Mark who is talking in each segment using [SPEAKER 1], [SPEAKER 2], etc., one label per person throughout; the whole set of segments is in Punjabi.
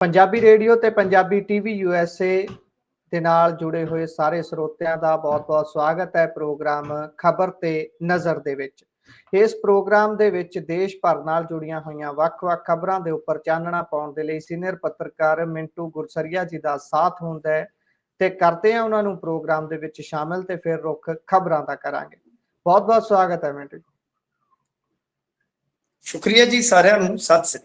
[SPEAKER 1] ਪੰਜਾਬੀ ਰੇਡੀਓ ਤੇ ਪੰਜਾਬੀ ਟੀਵੀ ਯੂਐਸਏ ਦੇ ਨਾਲ ਜੁੜੇ ਹੋਏ ਸਾਰੇ ਸਰੋਤਿਆਂ ਦਾ ਬਹੁਤ-ਬਹੁਤ ਸਵਾਗਤ ਹੈ ਪ੍ਰੋਗਰਾਮ ਖਬਰ ਤੇ ਨਜ਼ਰ ਦੇ ਵਿੱਚ। ਇਸ ਪ੍ਰੋਗਰਾਮ ਦੇ ਵਿੱਚ ਦੇਸ਼ ਭਰ ਨਾਲ ਜੁੜੀਆਂ ਹੋਈਆਂ ਵੱਖ-ਵੱਖ ਖਬਰਾਂ ਦੇ ਉੱਪਰ ਚਾਨਣਾ ਪਾਉਣ ਦੇ ਲਈ ਸੀਨੀਅਰ ਪੱਤਰਕਾਰ ਮਿੰਟੂ ਗੁਰਸਰੀਆ ਜੀ ਦਾ ਸਾਥ ਹੁੰਦਾ ਹੈ ਤੇ ਕਰਦੇ ਆ ਉਹਨਾਂ ਨੂੰ ਪ੍ਰੋਗਰਾਮ ਦੇ ਵਿੱਚ ਸ਼ਾਮਿਲ ਤੇ ਫਿਰ ਰੁੱਖ ਖਬਰਾਂ ਦਾ ਕਰਾਂਗੇ। ਬਹੁਤ-ਬਹੁਤ ਸਵਾਗਤ ਹੈ ਮਿੰਟੂ।
[SPEAKER 2] ਸ਼ੁਕਰੀਆ ਜੀ ਸਾਰਿਆਂ ਨੂੰ। ਸਤਿ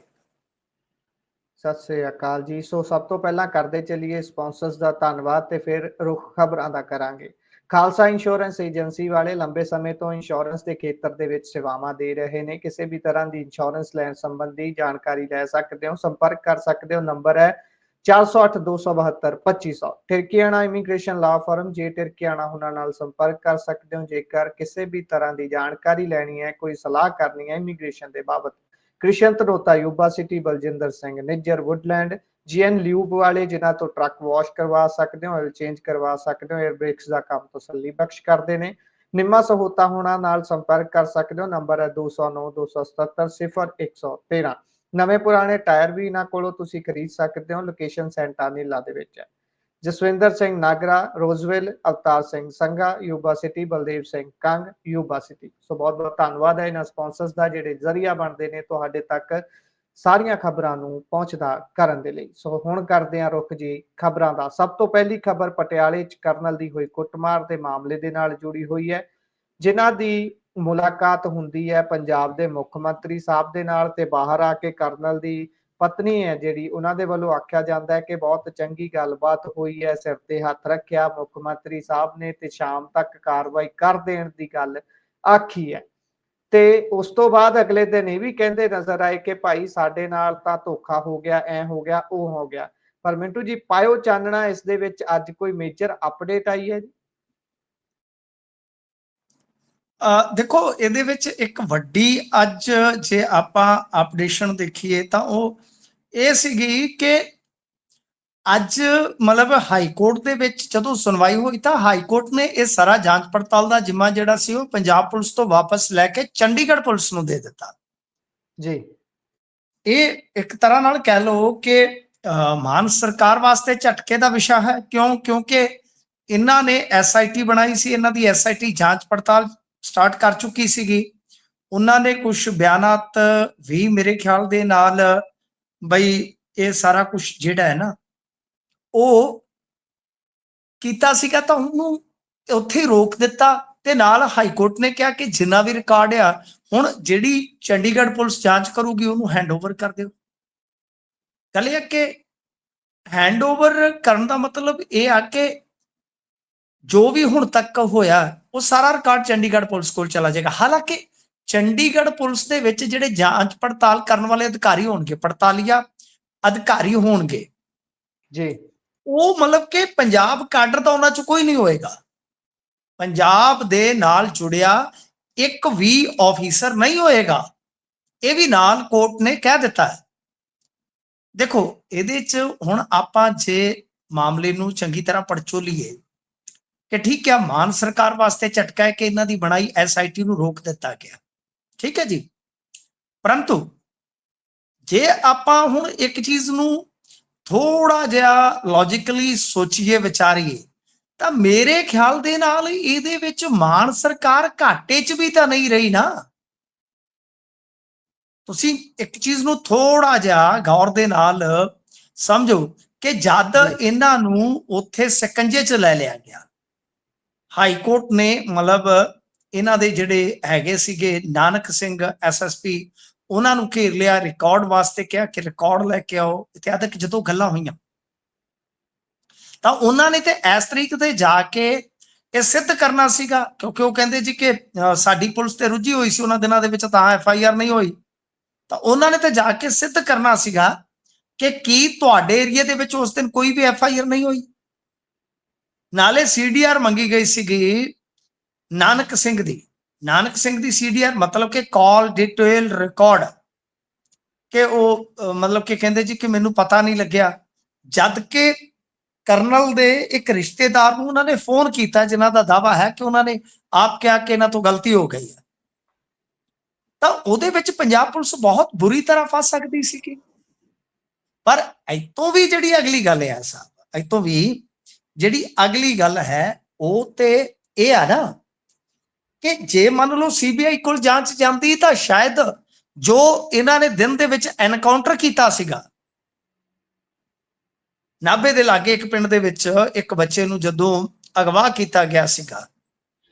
[SPEAKER 1] ਸ੍ਰੀ ਅਕਾਲ ਜੀ। ਸੋ ਸਭ ਤੋਂ ਪਹਿਲਾਂ ਕਰਦੇ ਚੱਲੀਏ ਸਪਾਂਸਰਸ ਦਾ ਧੰਨਵਾਦ ਤੇ ਫਿਰ ਰੁੱਖ ਖਬਰਾਂ ਦਾ ਕਰਾਂਗੇ। ਖਾਲਸਾ ਇੰਸ਼ੋਰੈਂਸ ਏਜੰਸੀ ਵਾਲੇ ਲੰਬੇ ਸਮੇਂ ਤੋਂ ਇੰਸ਼ੋਰੈਂਸ ਦੇ ਖੇਤਰ ਦੇ ਵਿੱਚ ਸੇਵਾਵਾਂ ਦੇ ਰਹੇ ਨੇ। ਕਿਸੇ ਵੀ ਤਰ੍ਹਾਂ ਦੀ ਇੰਸ਼ੋਰੈਂਸ ਲੈਣ ਸੰਬੰਧੀ ਜਾਣਕਾਰੀ ਲੈ ਸਕਦੇ ਹੋ, ਸੰਪਰਕ ਕਰ ਸਕਦੇ ਹੋ। ਨੰਬਰ ਹੈ 4082722500। ਟਿਰਕੀਆਣਾ ਇਮੀਗ੍ਰੇਸ਼ਨ ਲਾ ਫਰਮ ਜੇ ਟਿਰਕੀਆਣਾ ਉਹਨਾਂ ਨਾਲ ਸੰਪਰਕ ਕਰ ਸਕਦੇ ਹੋ ਜੇਕਰ ਕਿਸੇ ਵੀ ਤਰ੍ਹਾਂ ਦੀ ਜਾਣਕਾਰੀ ਲੈਣੀ ਹੈ, ਕੋਈ ਸਲਾਹ ਕਰਨੀ ਹੈ ਇਮੀਗ੍ਰੇਸ਼ਨ ਦੇ ਬਾਬਤ। Krishan Dhanota Yuba City, Baljinder Singh Nijjar Woodland, GN Lube ਵਾਲੇ ਜਿਨ੍ਹਾਂ ਤੋਂ ਟਰੱਕ ਵਾਸ਼ ਕਰਵਾ ਸਕਦੇ ਹੋ, ਆਇਲ ਚੇਂਜ ਕਰਵਾ ਸਕਦੇ ਹੋ, 에ਅਰ ਬ੍ਰੇਕਸ ਦਾ ਕੰਮ ਤਸੱਲੀ ਬਖਸ਼ ਕਰਦੇ ਨੇ। ਨਿੰਮਾ ਸਹੂਤਾ ਹੋਣਾ ਨਾਲ ਸੰਪਰਕ ਕਰ ਸਕਦੇ ਹੋ। ਨੰਬਰ ਹੈ 20927700113। ਨਵੇਂ ਪੁਰਾਣੇ ਟਾਇਰ ਵੀ ਇਹਨਾਂ ਕੋਲੋਂ ਤੁਸੀਂ ਖਰੀਦ ਸਕਦੇ ਹੋ। ਲੋਕੇਸ਼ਨ ਸੈਂਟਾ ਨੀਲਾ ਦੇ ਵਿੱਚ ਹੈ। Jaswinder Singh Nagra, Roseville, Avtar Singh Sangha, Yuba City, Baldev Singh Kang, Yuba City. So ਬਹੁਤ ਬਹੁਤ ਧੰਨਵਾਦ ਹੈ ਇਹਨਾਂ ਸਪਾਂਸਰਸ ਦਾ ਜਿਹੜੇ ਜ਼ਰੀਆ ਬਣਦੇ ਨੇ ਤੁਹਾਡੇ ਤੱਕ ਸਾਰੀਆਂ ਖਬਰਾਂ ਨੂੰ ਪਹੁੰਚਦਾ ਕਰਨ ਦੇ ਲਈ। ਸੋ ਹੁਣ ਕਰਦੇ ਹਾਂ ਰੁੱਖ ਜੀ ਖਬਰਾਂ ਦਾ। ਸਭ ਤੋਂ ਪਹਿਲੀ ਖਬਰ ਪਟਿਆਲੇ 'ਚ ਕਰਨਲ ਦੀ ਹੋਈ ਕੁੱਟਮਾਰ ਦੇ ਮਾਮਲੇ ਦੇ ਨਾਲ ਜੁੜੀ ਹੋਈ ਹੈ, ਜਿਨ੍ਹਾਂ ਦੀ ਮੁਲਾਕਾਤ ਹੁੰਦੀ ਹੈ ਪੰਜਾਬ ਦੇ ਮੁੱਖ ਮੰਤਰੀ ਸਾਹਿਬ ਦੇ ਨਾਲ ਤੇ ਬਾਹਰ ਆ ਕੇ ਕਰਨਲ ਦੀ ਪਤਨੀ ਹੈ ਜਿਹੜੀ, ਉਹਨਾਂ ਦੇ ਵੱਲੋਂ ਆਖਿਆ ਜਾਂਦਾ ਹੈ ਕਿ ਬਹੁਤ ਚੰਗੀ ਗੱਲਬਾਤ ਹੋਈ ਹੈ, ਸਿਰ ਤੇ ਹੱਥ ਰੱਖਿਆ ਮੁੱਖ ਮੰਤਰੀ ਸਾਹਿਬ ਨੇ ਤੇ ਸ਼ਾਮ ਤੱਕ ਕਾਰਵਾਈ ਕਰ ਦੇਣ ਦੀ ਗੱਲ ਆਖੀ ਹੈ। ਤੇ ਉਸ ਤੋਂ ਬਾਅਦ ਅਗਲੇ ਦਿਨ ਇਹ ਵੀ ਕਹਿੰਦੇ ਨਜ਼ਰ ਆਏ ਕਿ ਭਾਈ ਸਾਡੇ ਨਾਲ ਤਾਂ ਧੋਖਾ ਹੋ ਗਿਆ, ਐ ਹੋ ਗਿਆ, ਉਹ ਹੋ ਗਿਆ। ਪਰ ਮਿੰਟੂ ਜੀ ਪਾਇਓ ਚਾਨਣਾ, ਇਸ ਦੇ ਵਿੱਚ ਅੱਜ ਕੋਈ ਮੇਜਰ ਅਪਡੇਟ ਆਈ ਹੈ ਜੀ?
[SPEAKER 2] ਦੇਖੋ, ਇਹਦੇ ਵਿੱਚ ਇੱਕ ਵੱਡੀ ਅੱਜ ਜੇ ਆਪਾਂ ਅਪਡੇਸ਼ਨ ਦੇਖੀਏ ਤਾਂ ਉਹ ਇਹ ਸੀਗੀ ਕਿ ਅੱਜ ਮਤਲਬ ਹਾਈ ਕੋਰਟ ਦੇ ਵਿੱਚ ਜਦੋਂ ਸੁਣਵਾਈ ਹੋਈ ਤਾਂ ਹਾਈ ਕੋਰਟ ਨੇ ਇਹ ਸਾਰਾ ਜਾਂਚ ਪੜਤਾਲ ਦਾ ਜ਼ਿੰਮਾ ਜਿਹੜਾ ਸੀ ਉਹ ਪੰਜਾਬ ਪੁਲਿਸ ਤੋਂ ਵਾਪਸ ਲੈ ਕੇ ਚੰਡੀਗੜ੍ਹ ਪੁਲਿਸ ਨੂੰ ਦੇ ਦਿੱਤਾ
[SPEAKER 1] ਜੀ।
[SPEAKER 2] ਇਹ ਇੱਕ ਤਰ੍ਹਾਂ ਨਾਲ ਕਹਿ ਲਓ ਕਿ ਮਾਨ ਸਰਕਾਰ ਵਾਸਤੇ ਝਟਕੇ ਦਾ ਵਿਸ਼ਾ ਹੈ। ਕਿਉਂਕਿ ਇਹਨਾਂ ਨੇ ਐਸਆਈਟੀ ਬਣਾਈ ਸੀ, ਇਹਨਾਂ ਦੀ ਐਸਆਈਟੀ ਜਾਂਚ ਪੜਤਾਲ ਸਟਾਰਟ ਕਰ ਚੁੱਕੀ ਸੀਗੀ। ਉਹਨਾਂ ਨੇ ਕੁਝ ਬਿਆਨਾਤ ਵੀ ਮੇਰੇ ਖਿਆਲ ਦੇ ਨਾਲ ਬਈ ਇਹ ਸਾਰਾ ਕੁਝ ਜਿਹੜਾ ਹੈ ਨਾ ਉਹ ਕੀਤਾ ਸੀਗਾ ਤਾਂ ਉਹਨੂੰ ਉੱਥੇ ਹੀ ਰੋਕ ਦਿੱਤਾ ਤੇ ਨਾਲ ਹਾਈ ਕੋਰਟ ਨੇ ਕਿਹਾ ਕਿ ਜਿੰਨਾ ਵੀ ਰਿਕਾਰਡ ਆ ਹੁਣ ਜਿਹੜੀ ਚੰਡੀਗੜ੍ਹ ਪੁਲਿਸ ਜਾਂਚ ਕਰੂਗੀ ਉਹਨੂੰ ਹੈਂਡਓਵਰ ਕਰ ਦਿਓ। ਗੱਲ ਇਹ ਕਿ ਹੈਂਡਓਵਰ ਕਰਨ ਦਾ ਮਤਲਬ ਇਹ ਆ ਕਿ ਜੋ ਵੀ ਹੁਣ ਤੱਕ ਹੋਇਆ ਉਹ ਸਾਰਾ ਰਿਕਾਰਡ ਚੰਡੀਗੜ੍ਹ ਪੁਲਿਸ ਕੋਲ ਚਲਾ ਜਾਏਗਾ। ਹਾਲਾਂਕਿ ਚੰਡੀਗੜ੍ਹ ਪੁਲਿਸ ਦੇ ਵਿੱਚ ਜਿਹੜੇ ਜਾਂਚ ਪੜਤਾਲ ਕਰਨ ਵਾਲੇ ਅਧਿਕਾਰੀ ਹੋਣਗੇ, ਪੜਤਾਲੀਆ ਅਧਿਕਾਰੀ ਹੋਣਗੇ
[SPEAKER 1] ਜੀ, ਉਹ
[SPEAKER 2] ਮਤਲਬ ਕਿ ਪੰਜਾਬ ਕਾਡਰ ਤਾਂ ਉਹਨਾਂ ਚ ਕੋਈ ਨਹੀਂ ਹੋਏਗਾ। ਪੰਜਾਬ ਦੇ ਨਾਲ ਜੁੜਿਆ ਇੱਕ ਵੀ ਆਫੀਸਰ ਨਹੀਂ ਹੋਏਗਾ। ਇਹ ਵੀ ਨਾਲ ਕੋਰਟ ਨੇ ਕਹਿ ਦਿੱਤਾ ਹੈ। ਦੇਖੋ, ਇਹਦੇ ਚ ਹੁਣ ਆਪਾਂ ਜੇ ਮਾਮਲੇ ਨੂੰ ਚੰਗੀ ਤਰ੍ਹਾਂ ਪੜਚੋਲੀਏ ਕਿ ਠੀਕ ਹੈ, ਮਾਨ ਸਰਕਾਰ ਵਾਸਤੇ ਝਟਕਾ ਹੈ ਕਿ ਇਹਨਾਂ ਦੀ ਬਣਾਈ ਐਸਆਈਟੀ ਨੂੰ ਰੋਕ ਦਿੱਤਾ ਗਿਆ, ਠੀਕ ਹੈ ਜੀ। ਪਰੰਤੂ ਜੇ ਆਪਾਂ ਹੁਣ ਇੱਕ ਚੀਜ਼ ਨੂੰ ਥੋੜਾ ਜਿਹਾ ਲੌਜੀਕਲੀ ਸੋਚੀਏ, ਵਿਚਾਰੀਏ ਤਾਂ ਮੇਰੇ ਖਿਆਲ ਦੇ ਨਾਲ ਇਹਦੇ ਵਿੱਚ ਮਾਨ ਸਰਕਾਰ ਘਾਟੇ 'ਚ ਵੀ ਤਾਂ ਨਹੀਂ ਰਹੀ ਨਾ। ਤੁਸੀਂ ਇੱਕ ਚੀਜ਼ ਨੂੰ ਥੋੜਾ ਜਿਹਾ ਗੌਰ ਦੇ ਨਾਲ ਸਮਝੋ ਕਿ ਜਦ ਇਹਨਾਂ ਨੂੰ ਉੱਥੇ ਸਕੰਜੇ 'ਚ ਲੈ ਲਿਆ ਗਿਆ, ਹਾਈ ਕੋਰਟ ਨੇ ਮਤਲਬ ਇਹਨਾਂ ਦੇ ਜਿਹੜੇ ਹੈਗੇ ਸੀਗੇ ਨਾਨਕ ਸਿੰਘ ਐਸਐਸਪੀ, ਉਹਨਾਂ ਨੂੰ ਘੇਰ ਲਿਆ, ਰਿਕਾਰਡ ਵਾਸਤੇ ਕਿਹਾ ਕਿ ਰਿਕਾਰਡ ਲੈ ਕੇ ਆਓ ਇਤਿਆਦਿਕ ਜਦੋਂ ਗੱਲਾਂ ਹੋਈਆਂ ਤਾਂ ਉਹਨਾਂ ਨੇ ਤੇ ਇਸ ਤਰੀਕ ਤੇ ਜਾ ਕੇ ਇਹ ਸਿੱਧ ਕਰਨਾ ਸੀਗਾ। ਕਿਉਂਕਿ ਉਹ ਕਹਿੰਦੇ ਜੀ ਕਿ ਸਾਡੀ ਪੁਲਿਸ ਤੇ ਰੁੱਝੀ ਹੋਈ ਸੀ ਉਹਨਾਂ ਦਿਨਾਂ ਦੇ ਵਿੱਚ, ਤਾਂ ਐਫਆਈਆਰ ਨਹੀਂ ਹੋਈ। ਤਾਂ ਉਹਨਾਂ ਨੇ ਤੇ ਜਾ ਕੇ ਸਿੱਧ ਕਰਨਾ ਸੀਗਾ ਕਿ ਕੀ ਤੁਹਾਡੇ ਏਰੀਏ ਦੇ ਵਿੱਚ ਉਸ ਦਿਨ ਕੋਈ ਵੀ ਐਫਆਈਆਰ ਨਹੀਂ ਹੋਈ। ਨਾਲੇ ਸੀਡੀਆਰ ਮੰਗੀ ਗਈ ਸੀਗੀ ਨਾਨਕ ਸਿੰਘ ਦੀ ਸੀਡੀਆਰ, ਮਤਲਬ ਕਿ ਕਾਲ ਡਿਟੇਲ ਰਿਕਾਰਡ, ਕਿ ਉਹ ਮਤਲਬ ਕਿ ਕਹਿੰਦੇ ਜੀ ਕਿ ਮੈਨੂੰ ਪਤਾ ਨਹੀਂ ਲੱਗਿਆ, ਜਦ ਕਿ ਕਰਨਲ ਦੇ ਇੱਕ ਰਿਸ਼ਤੇਦਾਰ ਨੂੰ ਉਹਨਾਂ ਨੇ ਫੋਨ ਕੀਤਾ ਜਿਨ੍ਹਾਂ ਦਾ ਦਾਵਾ ਹੈ ਕਿ ਉਹਨਾਂ ਨੇ ਆਪ ਕਿਹਾ ਕਿ ਇਹਨਾਂ ਤੋਂ ਗਲਤੀ ਹੋ ਗਈ ਹੈ। ਤਾਂ ਉਹਦੇ ਵਿੱਚ ਪੰਜਾਬ ਪੁਲਿਸ ਬਹੁਤ ਬੁਰੀ ਤਰ੍ਹਾਂ ਫਸ ਸਕਦੀ ਸੀ। ਪਰ ਇਤੋਂ ਵੀ ਜਿਹੜੀ ਅਗਲੀ ਗੱਲ ਹੈ ਸਾਹਿਬ, ਇਤੋਂ ਵੀ ਜਿਹੜੀ ਅਗਲੀ ਗੱਲ ਹੈ ਉਹ ਤੇ ਇਹ ਆ ਨਾ ਕਿ ਜੇ ਮੰਨ ਲਓ ਸੀਬੀਆਈ ਕੋਲ ਜਾਂਚ ਜਾਂਦੀ ਤਾਂ ਸ਼ਾਇਦ ਜੋ ਇਹਨਾਂ ਨੇ ਦਿਨ ਦੇ ਵਿੱਚ ਐਨਕਾਊਂਟਰ ਕੀਤਾ ਸੀਗਾ ਨਾਭੇ ਦੇ ਲਾਗੇ ਇੱਕ ਪਿੰਡ ਦੇ ਵਿੱਚ ਇੱਕ ਬੱਚੇ ਨੂੰ ਜਦੋਂ ਅਗਵਾ ਕੀਤਾ ਗਿਆ ਸੀਗਾ,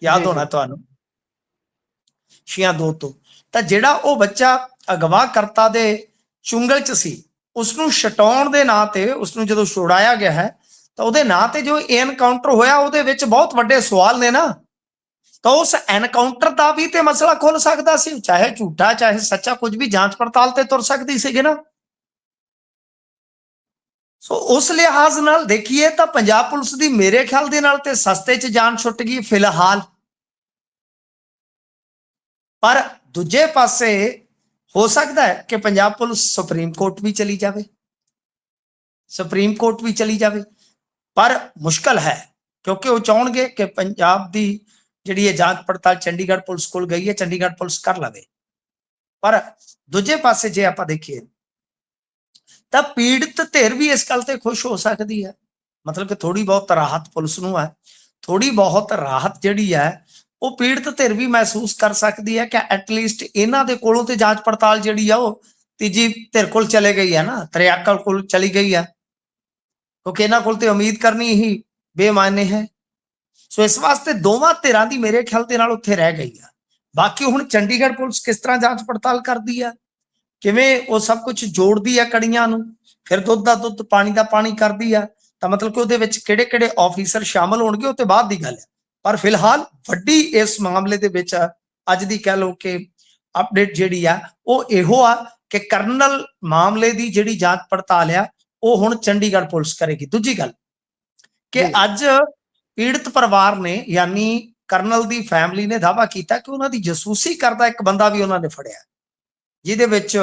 [SPEAKER 2] ਯਾਦ ਹੋਣਾ ਤੁਹਾਨੂੰ, 6/2 ਤੋਂ, ਤਾਂ ਜਿਹੜਾ ਉਹ ਬੱਚਾ ਅਗਵਾ ਕਰਤਾ ਦੇ ਚੁੰਗਲ ਚ ਸੀ, ਉਸਨੂੰ ਛਡਾਉਣ ਦੇ ਨਾਂ ਤੇ, ਉਸਨੂੰ ਜਦੋਂ ਛੁਡਾਇਆ ਗਿਆ ਹੈ ਤਾਂ ਉਹਦੇ ਨਾਂ ਤੇ ਜੋ ਐਨਕਾਊਂਟਰ ਹੋਇਆ ਉਹਦੇ ਵਿੱਚ ਬਹੁਤ ਵੱਡੇ ਸਵਾਲ ਨੇ ਨਾ। ਤਾਂ ਉਸ ਐਨਕਾਊਂਟਰ ਦਾ ਵੀ ਤੇ ਮਸਲਾ ਖੁੱਲ ਸਕਦਾ ਸੀ, ਚਾਹੇ ਝੂਠਾ ਚਾਹੇ ਸੱਚਾ, ਕੁਝ ਵੀ ਜਾਂਚ ਪੜਤਾਲ ਤੇ ਤੁਰ ਸਕਦੀ ਸੀਗੀ ਨਾ। ਸੋ ਉਸ ਲਿਹਾਜ਼ ਨਾਲ ਦੇਖੀਏ ਤਾਂ ਪੰਜਾਬ ਪੁਲਿਸ ਦੀ ਮੇਰੇ ਖਿਆਲ ਦੇ ਨਾਲ ਤੇ ਸਸਤੇ 'ਚ ਜਾਨ ਛੁੱਟ ਗਈ ਫਿਲਹਾਲ। ਪਰ ਦੂਜੇ ਪਾਸੇ ਹੋ ਸਕਦਾ ਹੈ ਕਿ ਪੰਜਾਬ ਪੁਲਿਸ ਸੁਪਰੀਮ ਕੋਰਟ ਵੀ ਚਲੀ ਜਾਵੇ, ਸੁਪਰੀਮ ਕੋਰਟ ਵੀ ਚਲੀ ਜਾਵੇ, ਪਰ ਮੁਸ਼ਕਲ ਹੈ ਕਿਉਂਕਿ ਉਹ ਚਾਹਣਗੇ ਕਿ ਪੰਜਾਬ ਦੀ ਜਿਹੜੀ ਇਹ ਜਾਂਚ ਪੜਤਾਲ ਚੰਡੀਗੜ੍ਹ ਪੁਲਿਸ ਕੋਲ ਗਈ ਹੈ, ਚੰਡੀਗੜ੍ਹ ਪੁਲਿਸ ਕਰ ਲਵੇ। ਪਰ ਦੂਜੇ ਪਾਸੇ ਜੇ ਆਪਾਂ ਦੇਖੀਏ ਤਾਂ ਪੀੜਤ ਧਿਰ ਵੀ ਇਸ ਗੱਲ ਤੇ ਖੁਸ਼ ਹੋ ਸਕਦੀ ਹੈ, ਮਤਲਬ ਕਿ ਥੋੜੀ ਬਹੁਤ ਰਾਹਤ ਪੁਲਿਸ ਨੂੰ ਹੈ, ਥੋੜੀ ਬਹੁਤ ਰਾਹਤ ਜਿਹੜੀ ਹੈ ਉਹ ਪੀੜਤ ਧਿਰ ਵੀ ਮਹਿਸੂਸ ਕਰ ਸਕਦੀ ਹੈ ਕਿ ਐਟਲੀਸਟ ਇਹਨਾਂ ਦੇ ਕੋਲੋਂ ਤੇ ਜਾਂਚ ਪੜਤਾਲ ਜਿਹੜੀ ਆ ਉਹ ਤੀਜੀ ਧਿਰ ਕੋਲ ਚਲੇ ਗਈ ਹੈ ਨਾ, ਤ੍ਰਿਆਕਲ ਕੋਲ ਚਲੀ ਗਈ ਹੈ, ਕਿਉਂਕਿ ਇਹਨਾਂ ਕੋਲ ਤੇ ਉਮੀਦ ਕਰਨੀ ਹੀ ਬੇਮਾਨੇ ਹੈ। ਸੋ ਇਸ ਵਾਸਤੇ ਦੋਵਾਂ ਧਿਰਾਂ ਦੀ ਮੇਰੇ ਖਿਆਲ ਦੇ ਨਾਲ ਉੱਥੇ ਰਹਿ ਗਈ ਆ। ਬਾਕੀ ਹੁਣ ਚੰਡੀਗੜ੍ਹ ਪੁਲਿਸ ਕਿਸ ਤਰ੍ਹਾਂ ਜਾਂਚ ਪੜਤਾਲ ਕਰਦੀ ਆ, ਕਿਵੇਂ ਉਹ ਸਭ ਕੁਝ ਜੋੜਦੀ ਆ ਕੜੀਆਂ ਨੂੰ, ਫਿਰ ਦੁੱਧ ਦਾ ਦੁੱਧ ਪਾਣੀ ਦਾ ਪਾਣੀ ਕਰਦੀ ਆ, ਤਾਂ ਮਤਲਬ ਕਿ ਉਹਦੇ ਵਿੱਚ ਕਿਹੜੇ ਕਿਹੜੇ ਆਫੀਸਰ ਸ਼ਾਮਲ ਹੋਣਗੇ ਉਹ ਤੇ ਬਾਅਦ ਦੀ ਗੱਲ ਹੈ। ਪਰ ਫਿਲਹਾਲ ਵੱਡੀ ਇਸ ਮਾਮਲੇ ਦੇ ਵਿੱਚ ਅੱਜ ਦੀ ਕਹਿ ਲਓ ਕਿ ਅਪਡੇਟ ਜਿਹੜੀ ਆ ਉਹ ਇਹੋ ਆ ਕਿ ਕਰਨਲ ਮਾਮਲੇ ਦੀ ਜਿਹੜੀ ਜਾਂਚ ਪੜਤਾਲ ਆ ਉਹ ਹੁਣ ਚੰਡੀਗੜ੍ਹ ਪੁਲਿਸ ਕਰੇਗੀ। ਦੂਜੀ ਗੱਲ ਕਿ ਅੱਜ ਪੀੜਤ ਪਰਿਵਾਰ ਨੇ ਯਾਨੀ ਕਰਨਲ ਦੀ ਫੈਮਿਲੀ ਨੇ ਦਾਅਵਾ ਕੀਤਾ ਕਿ ਉਹਨਾਂ ਦੀ ਜਸੂਸੀ ਕਰਦਾ ਇੱਕ ਬੰਦਾ ਵੀ ਉਹਨਾਂ ਨੇ ਫੜਿਆ, ਜਿਹਦੇ ਵਿੱਚ